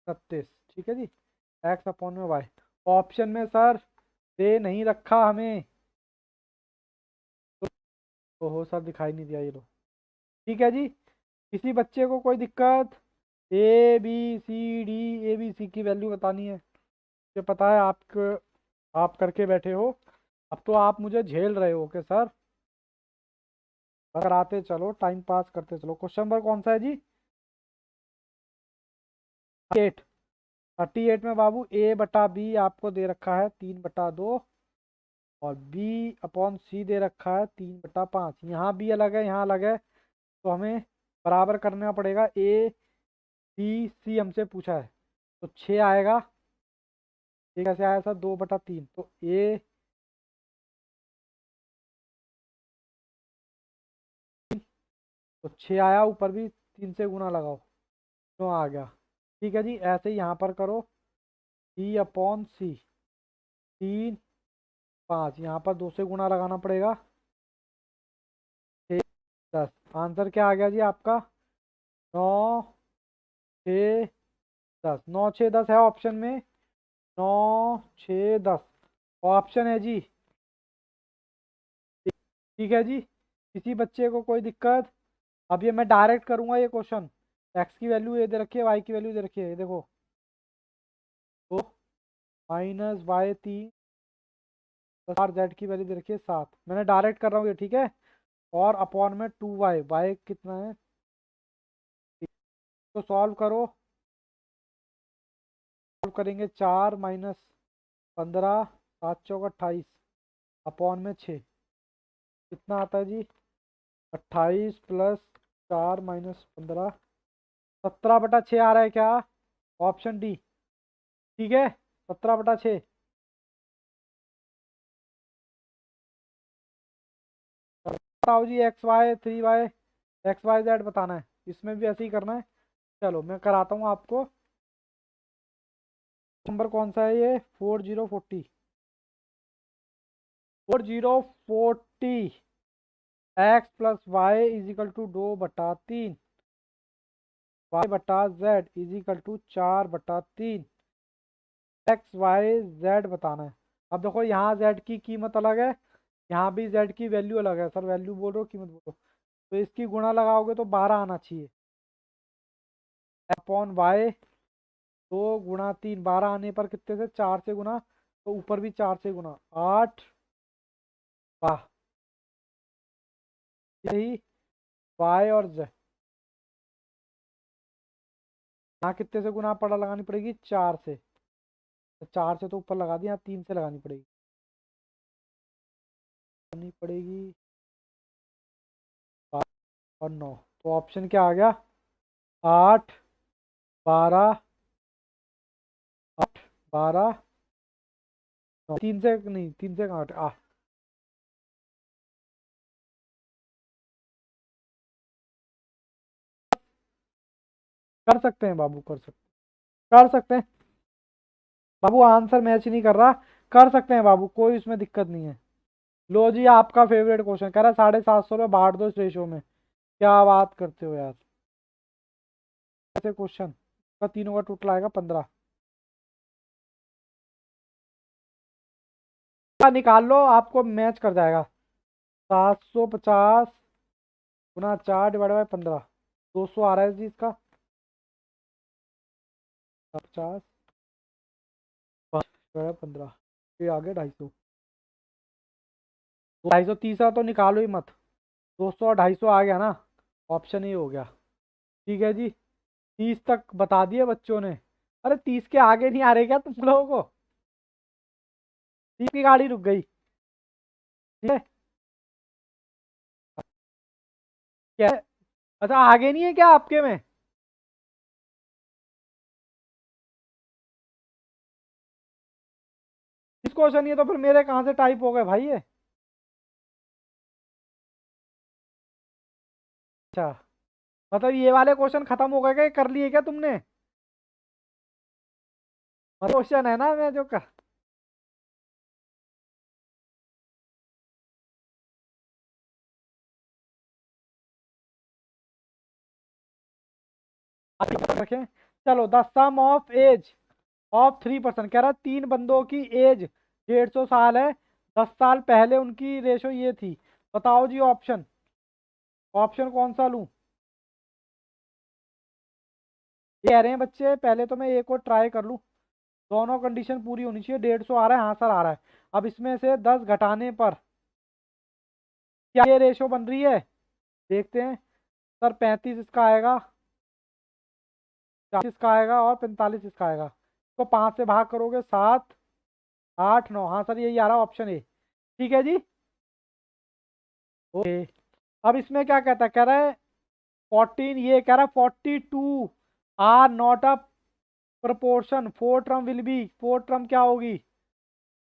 S1: 29, ठीक है जी। x/y ऑप्शन में सर दे नहीं रखा हमें। ओहो सर, दिखाई नहीं दिया, ये लो। ठीक है जी, किसी बच्चे को कोई दिक्कत? ए बी सी की वैल्यू बतानी है, मुझे पता है आप करके बैठे हो। अब तो आप मुझे झेल रहे हो कि सर, अगर आते चलो, टाइम पास करते चलो। क्वेश्चन नंबर कौन सा है जी? 8। 38 में बाबू A/B आपको दे रखा है 3/2, और B/C दे रखा है 3/5। यहाँ B अलग है, यहाँ अलग है, तो हमें बराबर करना पड़ेगा। A B C हमसे पूछा है, तो 6 आएगा। ये कैसे आया सर? 2/3, तो A तो 6 आया, ऊपर भी 3 से गुना लगाओ, 9 आ गया। ठीक है जी, ऐसे ही यहाँ पर करो, B/C 3 5, यहाँ पर 2 से गुना लगाना पड़ेगा, 6 10। आंसर क्या आ गया जी आपका? 9 6 10। 9 6 10 है ऑप्शन में, 9 6 10 ऑप्शन है जी। ठीक है जी, किसी बच्चे को कोई दिक्कत? अब ये मैं डायरेक्ट करूंगा ये क्वेश्चन। एक्स की वैल्यू ये दे रखी है, वाई की वैल्यू दे रखी है, ये देखो, तो -y3 4 जेड की वैल्यू दे रखी है 7, मैंने डायरेक्ट कर रहा हूँ ये, ठीक है। और अपॉन में 2y, वाई कितना है, तो सॉल्व करो। सॉल्व करेंगे 4 माइनस 15, 7 चौक 28, अपॉन में 6, कितना आता है जी, 28 प्लस 4 माइनस 15, 17/6 आ रहा है क्या, ऑप्शन डी, ठीक है, 17/6। बताओ जी, X Y 3y, X Y Z बताना है, इसमें भी ऐसे ही करना है। चलो मैं कराता हूँ आपको। नंबर कौन सा है ये, 4040, 4040, X plus Y equal to 2/3, Y बटा Z equal to 4/3, X Y Z बताना है। अब देखो यहाँ जेड की कीमत अलग है, यहाँ भी जेड की वैल्यू अलग है, सर वैल्यू बोल रहे हो कीमत बोलो, तो इसकी गुणा लगाओगे तो 12 आना चाहिए, अपॉन वाई 2 गुणा 3, 12 आने पर कितने से, 4 से गुना, तो ऊपर भी 4 से गुना, 8, वाह, यही वाई और जेड, यहाँ कितने से गुना पड़ा लगानी पड़ेगी, 4 से, तो 4 से तो ऊपर लगा दी, यहाँ 3 से लगानी पड़ेगी, लगानी पड़ेगी 5 और 9, तो ऑप्शन क्या आ गया, 8, 12, 8, 12, 9, 3 से नहीं, 3 से 8 आ, कर सकते हैं बाबू, कर सकते हैं बाबू, आंसर मैच नहीं कर रहा, कर सकते हैं बाबू, कोई इसमें दिक्कत नहीं है। लो जी, आपका फेवरेट क्वेश्चन कह रहा है 750 में बांट दो इस रेशो में, क्या बात करते हो यार, ऐसे क्वेश्चन का तीनों का टोटल आएगा 15, निकाल लो, आपको मैच कर जाएगा, 750 गुना 4 डिवाइड बाई 15, 200 आ रहा है जी इसका, 50 15, ये आ गया 250, 250 तीसरा तो निकालो ही मत, 200 और 250 आ गया ना, ऑप्शन ही हो गया, ठीक है जी। 30 तक बता दिए बच्चों ने, अरे 30 के आगे नहीं आ रहे क्या तुम लोगों को, 30 की गाड़ी रुक गई, ठीक है, क्या, अच्छा आगे नहीं है क्या आपके में, इस क्वेश्चन ये तो फिर मेरे कहाँ से टाइप हो गए भाई ये, अच्छा, मतलब ये वाले क्वेश्चन खत्म हो गए क्या, कर लिए क्या तुमने, क्वेश्चन है ना मैं जो कर, रखें। चलो, the sum of age of 3 person, कह रहा 3 बंदों की एज 150 साल है, 10 साल पहले उनकी रेशो ये थी, बताओ जी ऑप्शन, ऑप्शन कौन सा लूं, ये कह रहे हैं बच्चे, पहले तो मैं एक और ट्राई कर लूं, दोनों कंडीशन पूरी होनी चाहिए, 150 आ रहा है, हाँ सर आ रहा है, अब इसमें से 10 घटाने पर क्या ये रेशो बन रही है, देखते हैं, सर 35 इसका आएगा, 40 इसका आएगा और 45 इसका आएगा, तो 5 से भाग करोगे 7, 8, 9, हाँ सर यही आ रहा है ऑप्शन ए, ठीक है जी, ओके। अब इसमें क्या कहता है, कह रहा है 14, ये कह रहा है 42 are not a proportion, four term will be, four term क्या होगी,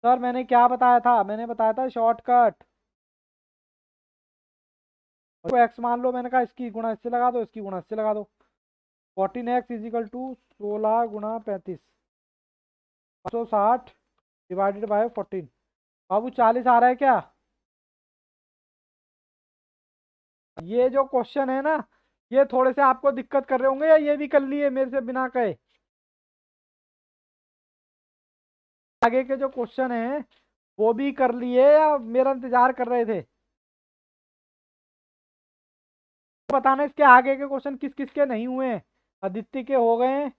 S1: सर मैंने क्या बताया था, मैंने बताया था शॉर्टकट, तो एक्स मान लो, मैंने कहा इसकी गुणा इससे लगा दो, इसकी गुणा इससे लगा दो, 14x इजिकल टू 16 गुणा 35, 560 डिवाइडेड बाय 14, बाबू 40 आ रहा है क्या, ये जो क्वेश्चन है ना, ये थोड़े से आपको दिक्कत कर रहे होंगे, या ये भी कर लिए मेरे से बिना कहे, आगे के जो क्वेश्चन है वो भी कर लिए या मेरा इंतजार कर रहे थे, बताना इसके आगे के क्वेश्चन किस किस के नहीं हुए हैं, आदित्य के हो गए हैं,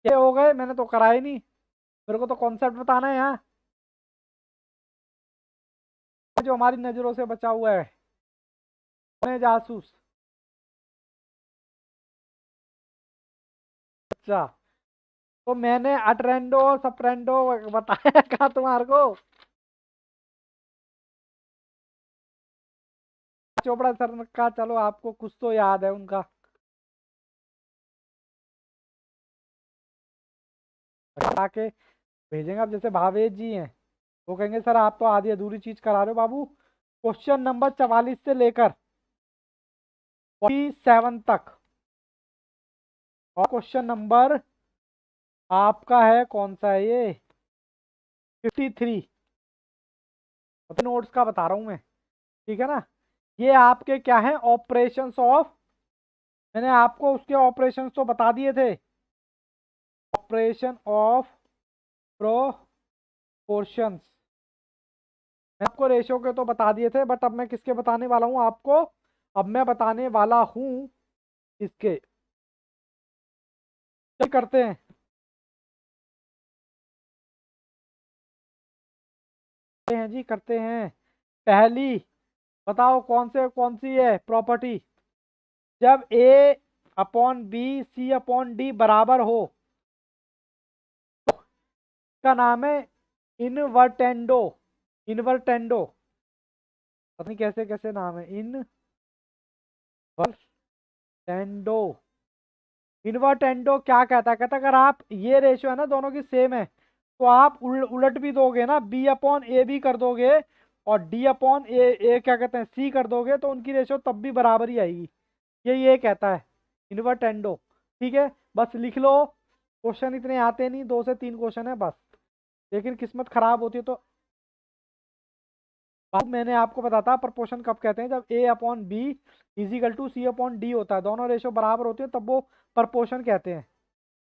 S1: ये हो गए, मैंने तो कराए नहीं, मेरे को तो कॉन्सेप्ट बताना है यहाँ, जो हमारी नजरों से बचा हुआ है। कौन है जासूस? अच्छा, तो मैंने अटरेंडो सप्रेंडो बताया कहा तुम्हारे को? चोपड़ा सर का, चलो आपको कुछ तो याद है उनका। आके भेजेंगे। अब जैसे भावेश जी हैं, वो कहेंगे सर आप तो आधी अधूरी चीज करा रहे हो बाबू। क्वेश्चन नंबर 44 से लेकर 47 तक, और क्वेश्चन नंबर आपका है कौन सा है ये, 53। अपने नोट्स का बता रहा हूं मैं, ठीक है ना। ये आपके क्या है, ऑपरेशंस ऑफ, मैंने आपको उसके ऑपरेशंस तो बता दिए थे। ऑपरेशन ऑफ प्रोपोर्शंस, मैं आपको रेशियो के तो बता दिए थे, बट अब मैं किसके बताने वाला हूं आपको? अब मैं बताने वाला हूं इसके, चल करते हैं। करते हैं जी, करते हैं। पहली बताओ कौन सी है प्रॉपर्टी? जब A upon B C upon D बराबर हो, का नाम है इनवर्टेंडो। इनवर्टेंडो, पता नहीं कैसे कैसे नाम है, इनवर्टेंडो। इनवर्टेंडो क्या कहता है? कहता है अगर आप ये रेशियो है ना दोनों की सेम है, तो आप उलट भी दोगे ना, बी अपॉन ए भी कर दोगे और डी अपॉन ए क्या कहते हैं सी कर दोगे, तो उनकी रेशियो तब भी बराबर ही आएगी। ये कहता है इनवर्टेंडो। ठीक है, बस लिख लो। क्वेश्चन इतने आते नहीं, 2 से 3 क्वेश्चन है बस, लेकिन किस्मत खराब होती है तो। अब मैंने आपको बताता प्रपोर्शन कब कहते हैं, जब A upon B is equal to C upon D होता है, दोनों रेशियो बराबर होती है तब वो प्रपोर्शन कहते हैं।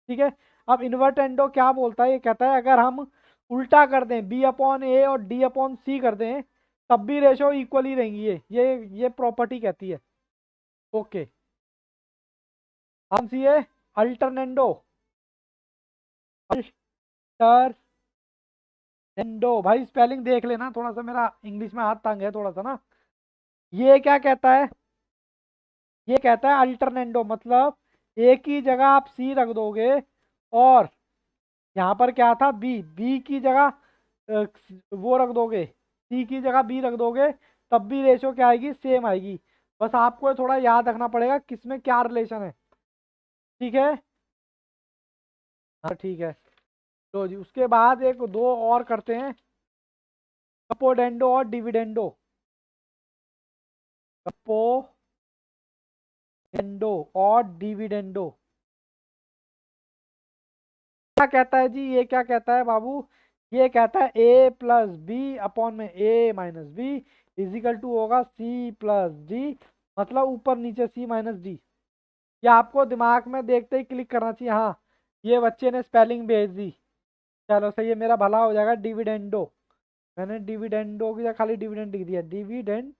S1: ठीक है, अब इन्वर्टेंडो क्या बोलता है, ये कहता है अगर हम उल्टा कर दें, बी अपॉन ए और डी अपॉन सी कर दें, तब भी रेशियो इक्वल ही रहेंगी। ये प्रॉपर्टी कहती है। ओके, हम सी है अल्टरनेंडो। अल्टरनेंडो भाई स्पेलिंग देख लेना, थोड़ा सा मेरा इंग्लिश में हाथ तंग है थोड़ा सा ना। ये क्या कहता है? ये कहता है अल्टरनेंडो मतलब ए की जगह आप सी रख दोगे, और यहाँ पर क्या था, बी, बी की जगह वो रख दोगे, सी की जगह बी रख दोगे, तब भी रेशो क्या आएगी, सेम आएगी। बस आपको थोड़ा याद रखना पड़ेगा किसमें क्या रिलेशन है। ठीक है, हाँ ठीक है। तो जी उसके बाद एक दो और करते हैं, कपोडेंडो और डिविडेंडो। कपोडेंडो और डिविडेंडो क्या कहता है जी? ये क्या कहता है बाबू? ये कहता है ए प्लस बी अपॉन में ए माइनस बी इजिकल टू होगा सी प्लस डी, मतलब ऊपर नीचे सी माइनस डी। ये आपको दिमाग में देखते ही क्लिक करना चाहिए। हाँ, ये बच्चे ने स्पेलिंग भेज दी, चलो सही है, मेरा भला हो जाएगा। डिविडेंडो, मैंने डिविडेंडो की जगह खाली डिविडेंड लिख दिया, डिविडेंड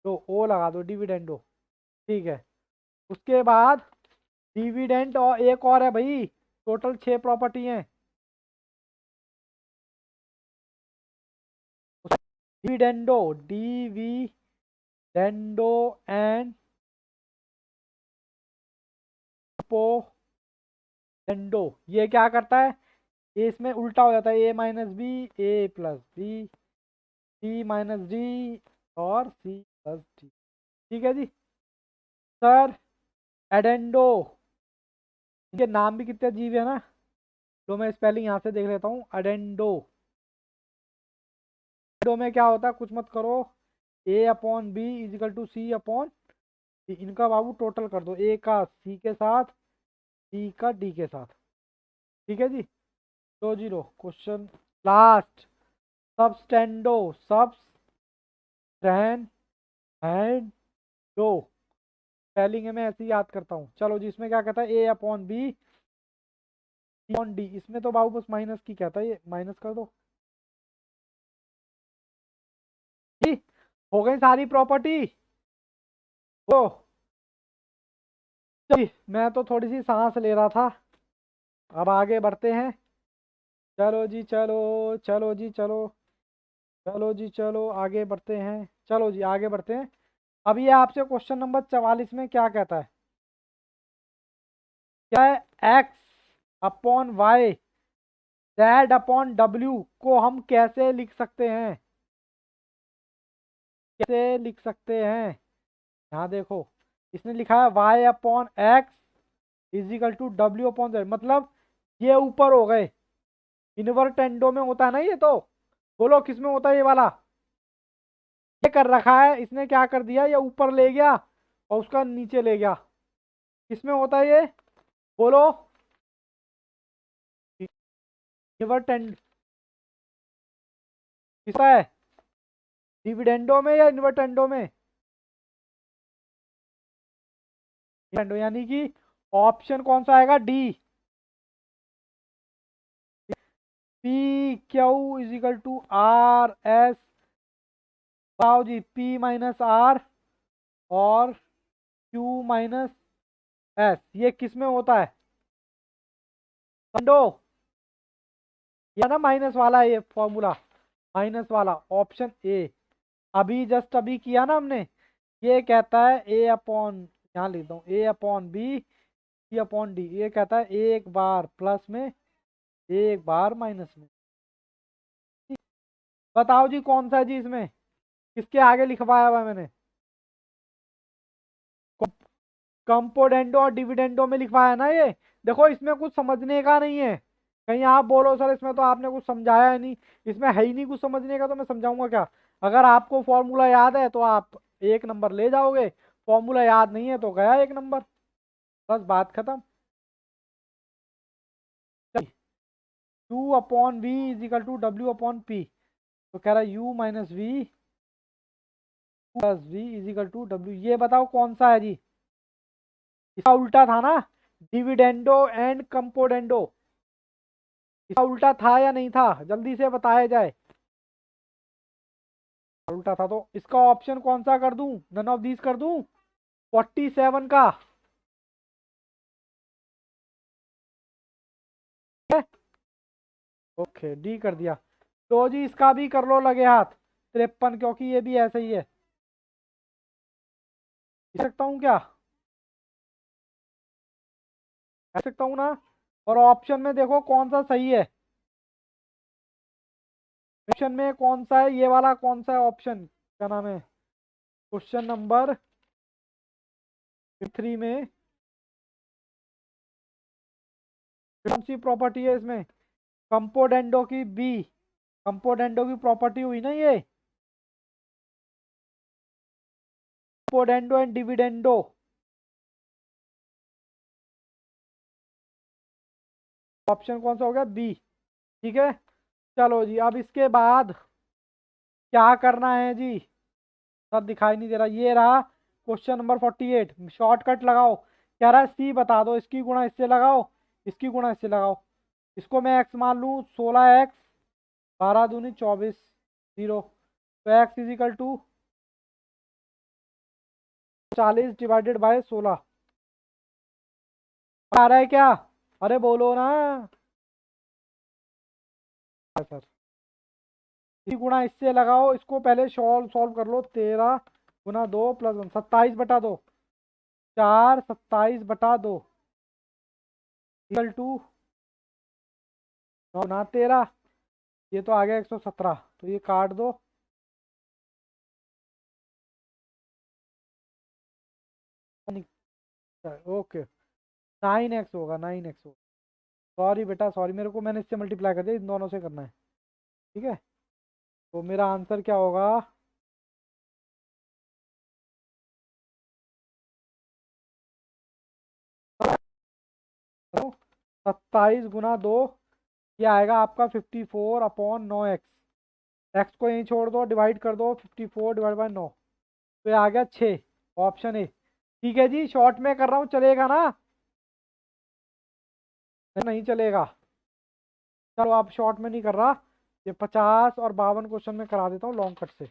S1: तो ओ लगा दो, डिविडेंडो। ठीक है, उसके बाद डिविडेंड और एक और है भाई, टोटल 6 प्रॉपर्टी हैं। डिविडेंडो, डिविडेंडो एंड पोडेंडो, ये क्या करता है, ये इसमें उल्टा हो जाता है, A minus B A plus B C minus D और सी प्लस डी। ठीक है जी सर। एडेंडो, इनके नाम भी कितने अजीब है ना, तो मैं स्पेलिंग यहाँ से देख लेता हूँ। अडेंडो, एडेंडो में क्या होता है, कुछ मत करो, A upon B is equal to C upon, इनका बाबू टोटल कर दो, ए का सी के साथ, सी का डी के साथ। ठीक है जी, तो जीरो क्वेश्चन लास्ट, सबस्टेंडो, सबस्ट्रैंड दो, स्पेलिंग है मैं ऐसे ही याद करता हूँ। चलो जी, इसमें क्या कहता है, ए अपॉन बी अपॉन डी, इसमें तो बाबू बस माइनस की कहता है, ये माइनस कर दो जी। हो गई सारी प्रॉपर्टी। ओ जी, मैं तो थोड़ी सी सांस ले रहा था, अब आगे बढ़ते हैं। चलो जी चलो, चलो जी चलो, चलो जी चलो आगे बढ़ते हैं, चलो जी आगे बढ़ते हैं। अब ये आपसे क्वेश्चन नंबर 44 में क्या कहता है, क्या है, X upon Y Z upon W को हम कैसे लिख सकते हैं, कैसे लिख सकते हैं। यहाँ देखो, इसने लिखा है Y upon X is equal to W upon Z, मतलब ये ऊपर हो गए, इन्वर्टेंडो में होता है ना ये, तो बोलो किस में होता है ये वाला, ये कर रखा है इसने, क्या कर दिया, ये ऊपर ले गया और उसका नीचे ले गया, किसमें होता है ये, बोलो, इन्वर्टेंड किसका है, डिविडेंडो में या इन्वर्टेंडो में, यानी कि ऑप्शन कौन सा आएगा, D, P Q is equal to R S, बताओ जी, पी माइनस आर और क्यू माइनस एस, ये किस में होता है, समझो, या ना माइनस वाला है ये फॉर्मूला, माइनस वाला ऑप्शन ए, अभी जस्ट अभी किया ना हमने, ये कहता है ए अपॉन, यहाँ लिखता हूँ ए upon B, C upon D, ये कहता है एक बार प्लस में एक बार माइनस में। बताओ जी कौन सा है जी इसमें, किसके आगे लिखवाया हुआ है मैंने, कंपोनेंडो और डिविडेंडो में लिखवाया है ना ये। देखो इसमें कुछ समझने का नहीं है, कहीं आप बोलो सर इसमें तो आपने कुछ समझाया है नहीं, इसमें है ही नहीं कुछ समझने का, तो मैं समझाऊंगा क्या। अगर आपको फॉर्मूला याद है तो आप एक नंबर ले जाओगे, फॉर्मूला याद नहीं है तो गया एक नंबर, बस बात खत्म। U upon V is equal to W upon P, तो कह रहा है U minus V plus V is equal to W, ये बताओ कौन सा है जी, इसका उल्टा था ना, डिविडेंडो एंड कंपोडेंडो, इसका उल्टा था या नहीं था, जल्दी से बताया जाए, उल्टा था, तो इसका ऑप्शन कौन सा कर दूं, नन ऑफ दीज कर दूं, 47 का है? ओके डी कर दिया, तो जी इसका भी कर लो लगे हाथ, 53, क्योंकि ये भी ऐसा ही है, लिख सकता हूँ क्या, कह सकता हूँ ना, और ऑप्शन में देखो कौन सा सही है, ऑप्शन में कौन सा है, ये वाला कौन सा है ऑप्शन, क्या नाम है, क्वेश्चन नंबर 3 में कौन सी प्रॉपर्टी है इसमें, कंपोडेंडो की बी, कंपोडेंडो की प्रॉपर्टी हुई ना ये, कंपोडेंडो एंड डिविडेंडो, ऑप्शन कौन सा हो गया, बी, ठीक है। चलो जी अब इसके बाद क्या करना है जी, सर दिखाई नहीं दे रहा, ये रहा क्वेश्चन नंबर 48, शॉर्टकट लगाओ, कह रहा है सी बता दो, इसकी गुणा इससे लगाओ, इसकी गुणा इससे लगाओ, इसको मैं एक्स मान लूँ, 16x, 12 दूनी 24, 0, तो X is equal to 40 divided by 16, आ रहा है क्या, अरे बोलो ना, सर इसी गुणा इससे लगाओ, इसको पहले सॉल्व सॉल्व कर लो, 13 गुना 2 प्लस 1, 27 बटा 2, 4 27 बटा 2 इक्वल टू 9 गुना 13, ये तो आ गया 117, तो ये काट दो, ओके, 9x होगा, 9x होगा, सॉरी बेटा सॉरी, मेरे को मैंने इससे मल्टीप्लाई कर दिया, इन दोनों से करना है, ठीक है, तो मेरा आंसर क्या होगा, 27 गुना 2, ये आएगा आपका 54/9x, एक्स को यहीं छोड़ दो, डिवाइड कर दो, 54/9, तो ये आ गया 6, ऑप्शन ए, ठीक है जी, शॉर्ट में कर रहा हूँ, चलेगा ना, नहीं चलेगा, चलो आप शॉर्ट में नहीं कर रहा, ये 50 और 52 क्वेश्चन में करा देता हूँ लॉन्ग कट से,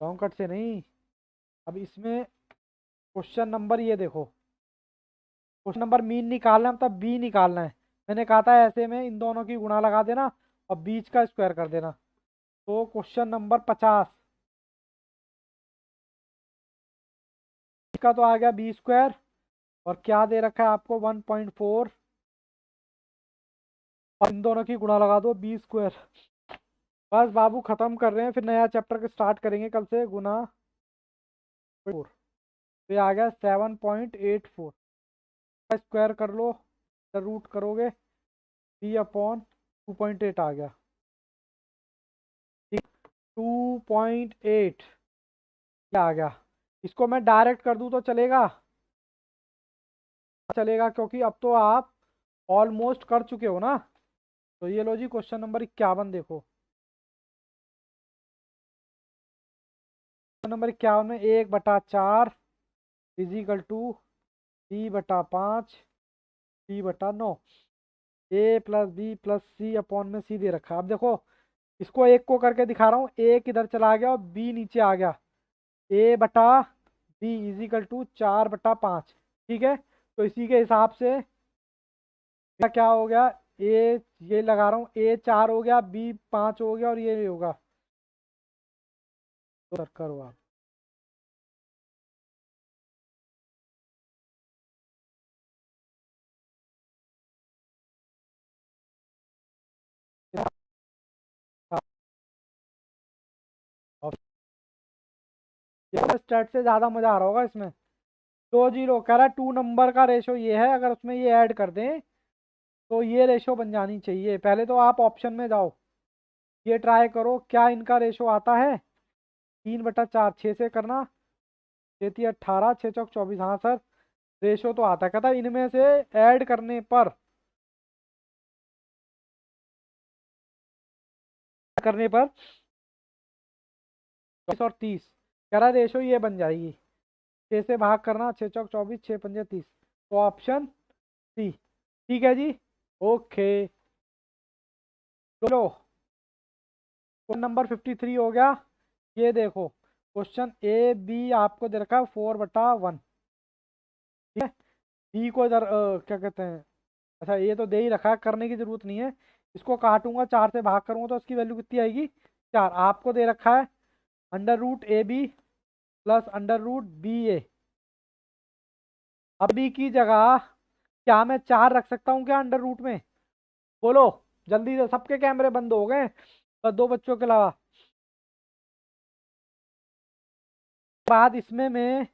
S1: लॉन्ग कट से नहीं, अब इसमें क्वेश्चन नंबर ये देखो, क्वेश्चन नंबर मीन निकालना है, मतलब बी निकालना है, मैंने कहा था ऐसे में इन दोनों की गुणा लगा देना और बीच का स्क्वायर कर देना। तो क्वेश्चन नंबर 50 का तो आ गया बी स्क्वायर, और क्या दे रखा है आपको 1.4, और इन दोनों की गुणा लगा दो बी स्क्वायर। बस बाबू खत्म कर रहे हैं, फिर नया चैप्टर स्टार्ट करेंगे कल से। गुना 4, तो ये आ गया 7.84, स्क्वायर कर लो, रूट करोगे, बी अपॉन 2.8 आ गया। 2.8 क्या आ गया? इसको मैं डायरेक्ट कर दूं तो चलेगा? चलेगा, क्योंकि अब तो आप ऑलमोस्ट कर चुके हो ना। तो ये लो जी, क्वेश्चन नंबर 51 देखो। क्वेश्चन नंबर 51 में 1/4 is equal to b/5 c/9, a plus B plus C upon में सी दे रखा है। अब देखो, इसको एक को करके दिखा रहा हूँ। ए किधर चला गया और बी नीचे आ गया। a/b इजिकल टू 4/5, ठीक है। तो इसी के हिसाब से क्या हो गया, ए, ये लगा रहा हूँ, a 4 हो गया, b 5 हो गया, और ये होगा। तो करो आप। स्टेट से ज्यादा मजा आ रहा होगा इसमें। 2-0 कह रहा है। 2 नंबर का रेशो ये है, अगर उसमें ये ऐड कर दें तो ये रेशो बन जानी चाहिए। पहले तो आप ऑप्शन में जाओ, ये ट्राई करो क्या इनका रेशो आता है। 3/4, 6 से करना, 6×3 = 18, 6×4 = 24। हाँ सर, रेशो तो आता है। कहता है इनमें से ऐड करने पर 24 और 30, कह रहा है रेशो ये बन जाएगी। 6 से भाग करना, 6×4 = 24, 6×5 = 30। तो ऑप्शन सी, ठीक है जी। ओके, चलो क्वेश्चन नंबर 53 हो गया। ये देखो, क्वेश्चन ए बी आपको दे रखा है 4/1, ठीक है। बी को इधर क्या कहते हैं, अच्छा ये तो दे ही रखा है, करने की जरूरत नहीं है। इसको काटूंगा, 4 से भाग करूंगा तो इसकी वैल्यू कितनी आएगी, 4। आपको दे रखा है √AB प्लस √BA। अब बी की जगह क्या मैं 4 रख सकता हूँ क्या अंडर रूट में? बोलो जल्दी से, सबके कैमरे बंद हो गए बस 2 बच्चों के अलावा। बाद इसमें मैं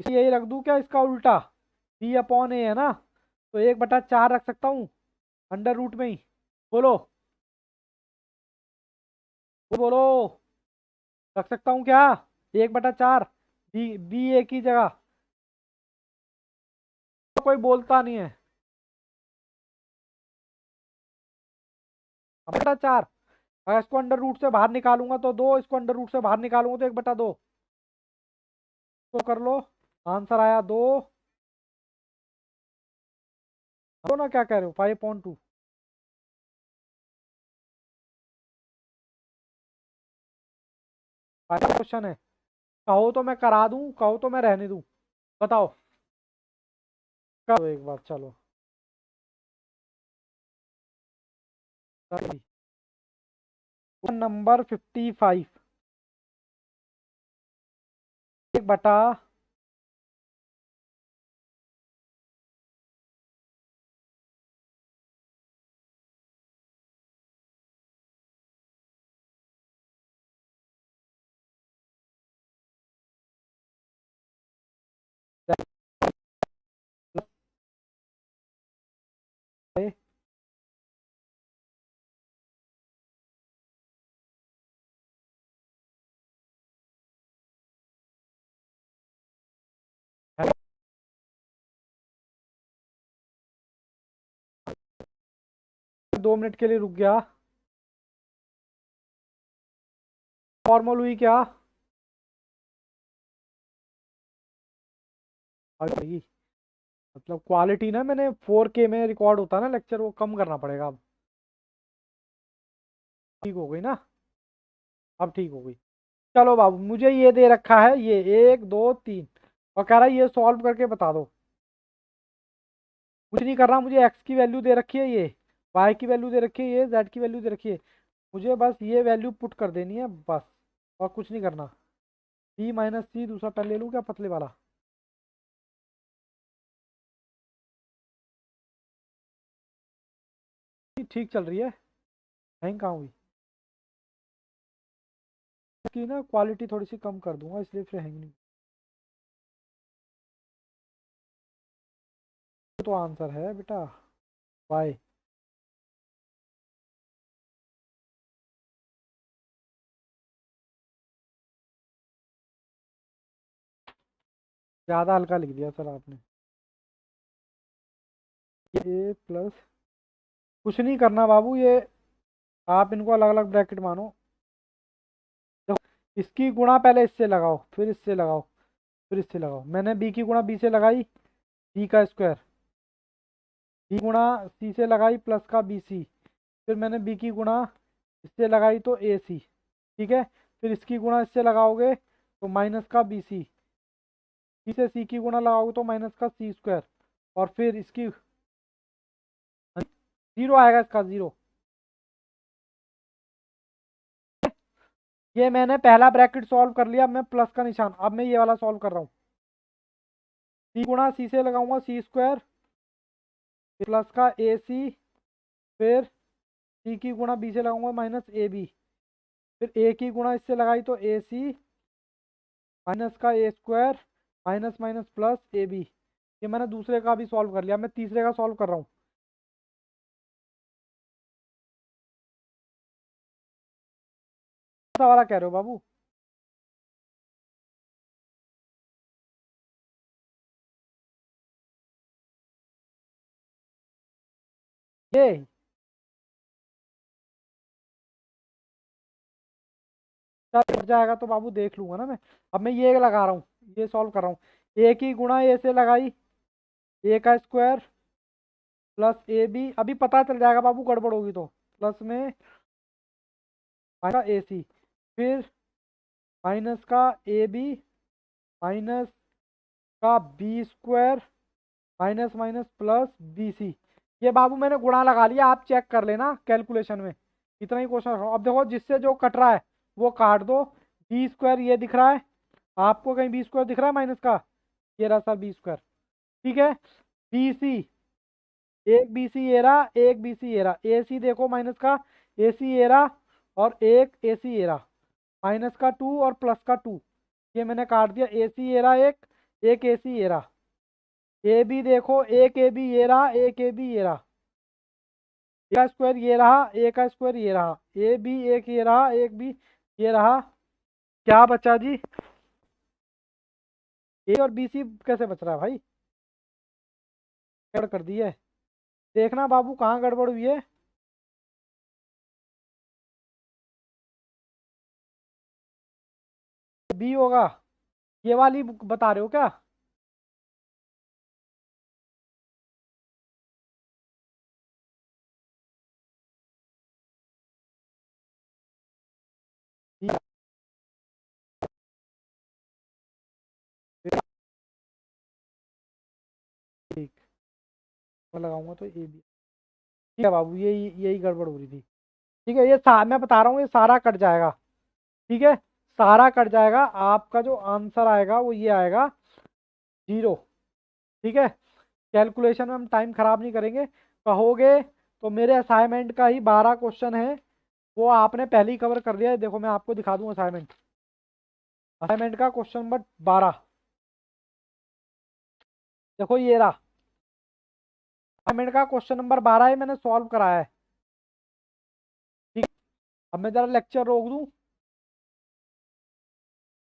S1: यही रख दूं क्या, इसका उल्टा b/a है ना, तो 1/4 रख सकता हूँ अंडर रूट में ही। बोलो बोलो, रख सकता हूँ क्या 1/4 बी ए की जगह? तो कोई बोलता नहीं है। 1/4, अगर इसको अंडर रूट से बाहर निकालूंगा तो 2, इसको अंडर रूट से बाहर निकालूंगा तो 1/2। तो कर लो, आंसर आया 2। तो ना क्या कह रहे हो, 5.2। क्वेश्चन है, कहो तो मैं करा दूं, कहो तो मैं रहने दूं, बताओ। करो एक बार, चलो। नंबर 55, 1/, है 2 मिनट के लिए रुक गया। फॉर्मल हुई क्या? अरे मतलब क्वालिटी ना, मैंने 4K में रिकॉर्ड होता है ना लेक्चर, वो कम करना पड़ेगा अब। ठीक हो गई ना? अब ठीक हो गई। चलो बाबू, मुझे ये दे रखा है, ये 1 2 3, और कह रहा है ये सॉल्व करके बता दो। कुछ नहीं कर रहा, मुझे एक्स की वैल्यू दे रखी है, ये वाई की वैल्यू दे रखी है, ये जेड की वैल्यू दे रखी है। मुझे बस ये वैल्यू पुट कर देनी है बस, और कुछ नहीं करना। बी माइनस सी, दूसरा पेन ले लूँ क्या, पतले वाला? ठीक चल रही है, हैंग कहाँ हुई? इसकी ना क्वालिटी थोड़ी सी कम कर दूंगा, इसलिए फिर हैंग नहीं। तो आंसर है बेटा वाई। ज़्यादा हल्का लिख दिया सर आपने। ये प्लस, कुछ नहीं करना बाबू, ये आप इनको अलग अलग ब्रैकेट मानो। देखो, इसकी गुणा पहले इससे लगाओ, फिर इससे लगाओ, फिर इससे लगाओ। मैंने बी की गुणा बी से लगाई, बी का स्क्वायर। बी गुणा सी से लगाई, प्लस का बी सी। फिर मैंने बी की गुणा इससे लगाई तो ए सी। ठीक है, फिर इसकी गुणा इससे लगाओगे तो माइनस का बी सी। सी से सी की गुणा लगाओगे तो माइनस का सी स्क्वायर। और फिर इसकी जीरो आएगा, इसका जीरो। ये मैंने पहला ब्रैकेट सॉल्व कर लिया, अब मैं प्लस का निशान, अब मैं ये वाला सॉल्व कर रहा हूँ। सी गुणा सी से लगाऊंगा सी स्क्वायर, प्लस का ए सी। फिर सी की गुणा बी से लगाऊंगा माइनस ए बी। फिर ए की गुणा इससे लगाई तो ए सी, माइनस का A square, minus minus plus A B. ये मैंने दूसरे का भी सॉल्व कर लिया, मैं तीसरे का सॉल्व कर रहा हूँ। कौन सा वाला कह रहे हो बाबू? ये चल कट जाएगा तो बाबू देख लूंगा ना मैं। अब मैं ये लगा रहा हूँ, ये सॉल्व कर रहा हूँ। ए की गुणा ए से लगाई, ए का स्क्वायर, प्लस ए बी। अभी पता चल जाएगा बाबू, गड़बड़ होगी तो। प्लस में माइनस ए सी, फिर माइनस का ए बी, माइनस का B square, minus minus plus B C. ये बाबू मैंने गुणा लगा लिया, आप चेक कर लेना कैलकुलेशन में। इतना ही क्वेश्चन रखा हूं। अब देखो, जिससे जो कट रहा है वो काट दो। बी स्क्वायर ये दिख रहा है आपको, कहीं बी स्क्वायर दिख रहा है माइनस का? ये रहा सर बी स्क्वायर। ठीक है, बी सी, एक बी सी ये रहा, एक बी सी ये रहा। ए सी देखो माइनस का, ए सी ये रहा, और एक ए सी ये रहा। माइनस का टू और प्लस का टू, ये मैंने काट दिया। ए सी ये रहा एक ए सी ये रहा। ए बी देखो, एक ए बी ये रहा, एक ए बी ये रहा। ए का स्क्वायर ये रहा, ए का स्क्वायर ये रहा। ए बी एक ये रहा, एक बी ये रहा। क्या बचा जी? ए और बी सी कैसे बच रहा है भाई? गड़बड़ कर दी है। देखना बाबू कहाँ गड़बड़ हुई है। बी होगा, ये वाली बता रहे हो क्या? ठीक, मैं लगाऊंगा तो ए बी। ठीक है बाबू, यही यही गड़बड़ हो रही थी। ठीक है, ये मैं बता रहा हूँ, ये सारा कट जाएगा। ठीक है, सारा कट जाएगा, आपका जो आंसर आएगा वो ये आएगा, जीरो। ठीक है, कैलकुलेशन में हम टाइम खराब नहीं करेंगे। कहोगे तो मेरे असाइनमेंट का ही 12 क्वेश्चन है, वो आपने पहले ही कवर कर लिया है। देखो मैं आपको दिखा दूँ असाइनमेंट, असाइनमेंट का क्वेश्चन नंबर 12। देखो ये रहा, असाइनमेंट का क्वेश्चन नंबर 12 है, मैंने सॉल्व कराया है। ठीक, अब मैं जरा लेक्चर रोक दूँ।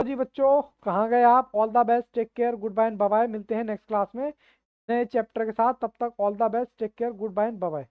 S1: तो जी बच्चों, कहाँ गए आप? All the best, take care, good bye and bye bye. मिलते हैं नेक्स्ट क्लास में नए चैप्टर के साथ। तब तक all the best, take care, good bye and bye bye.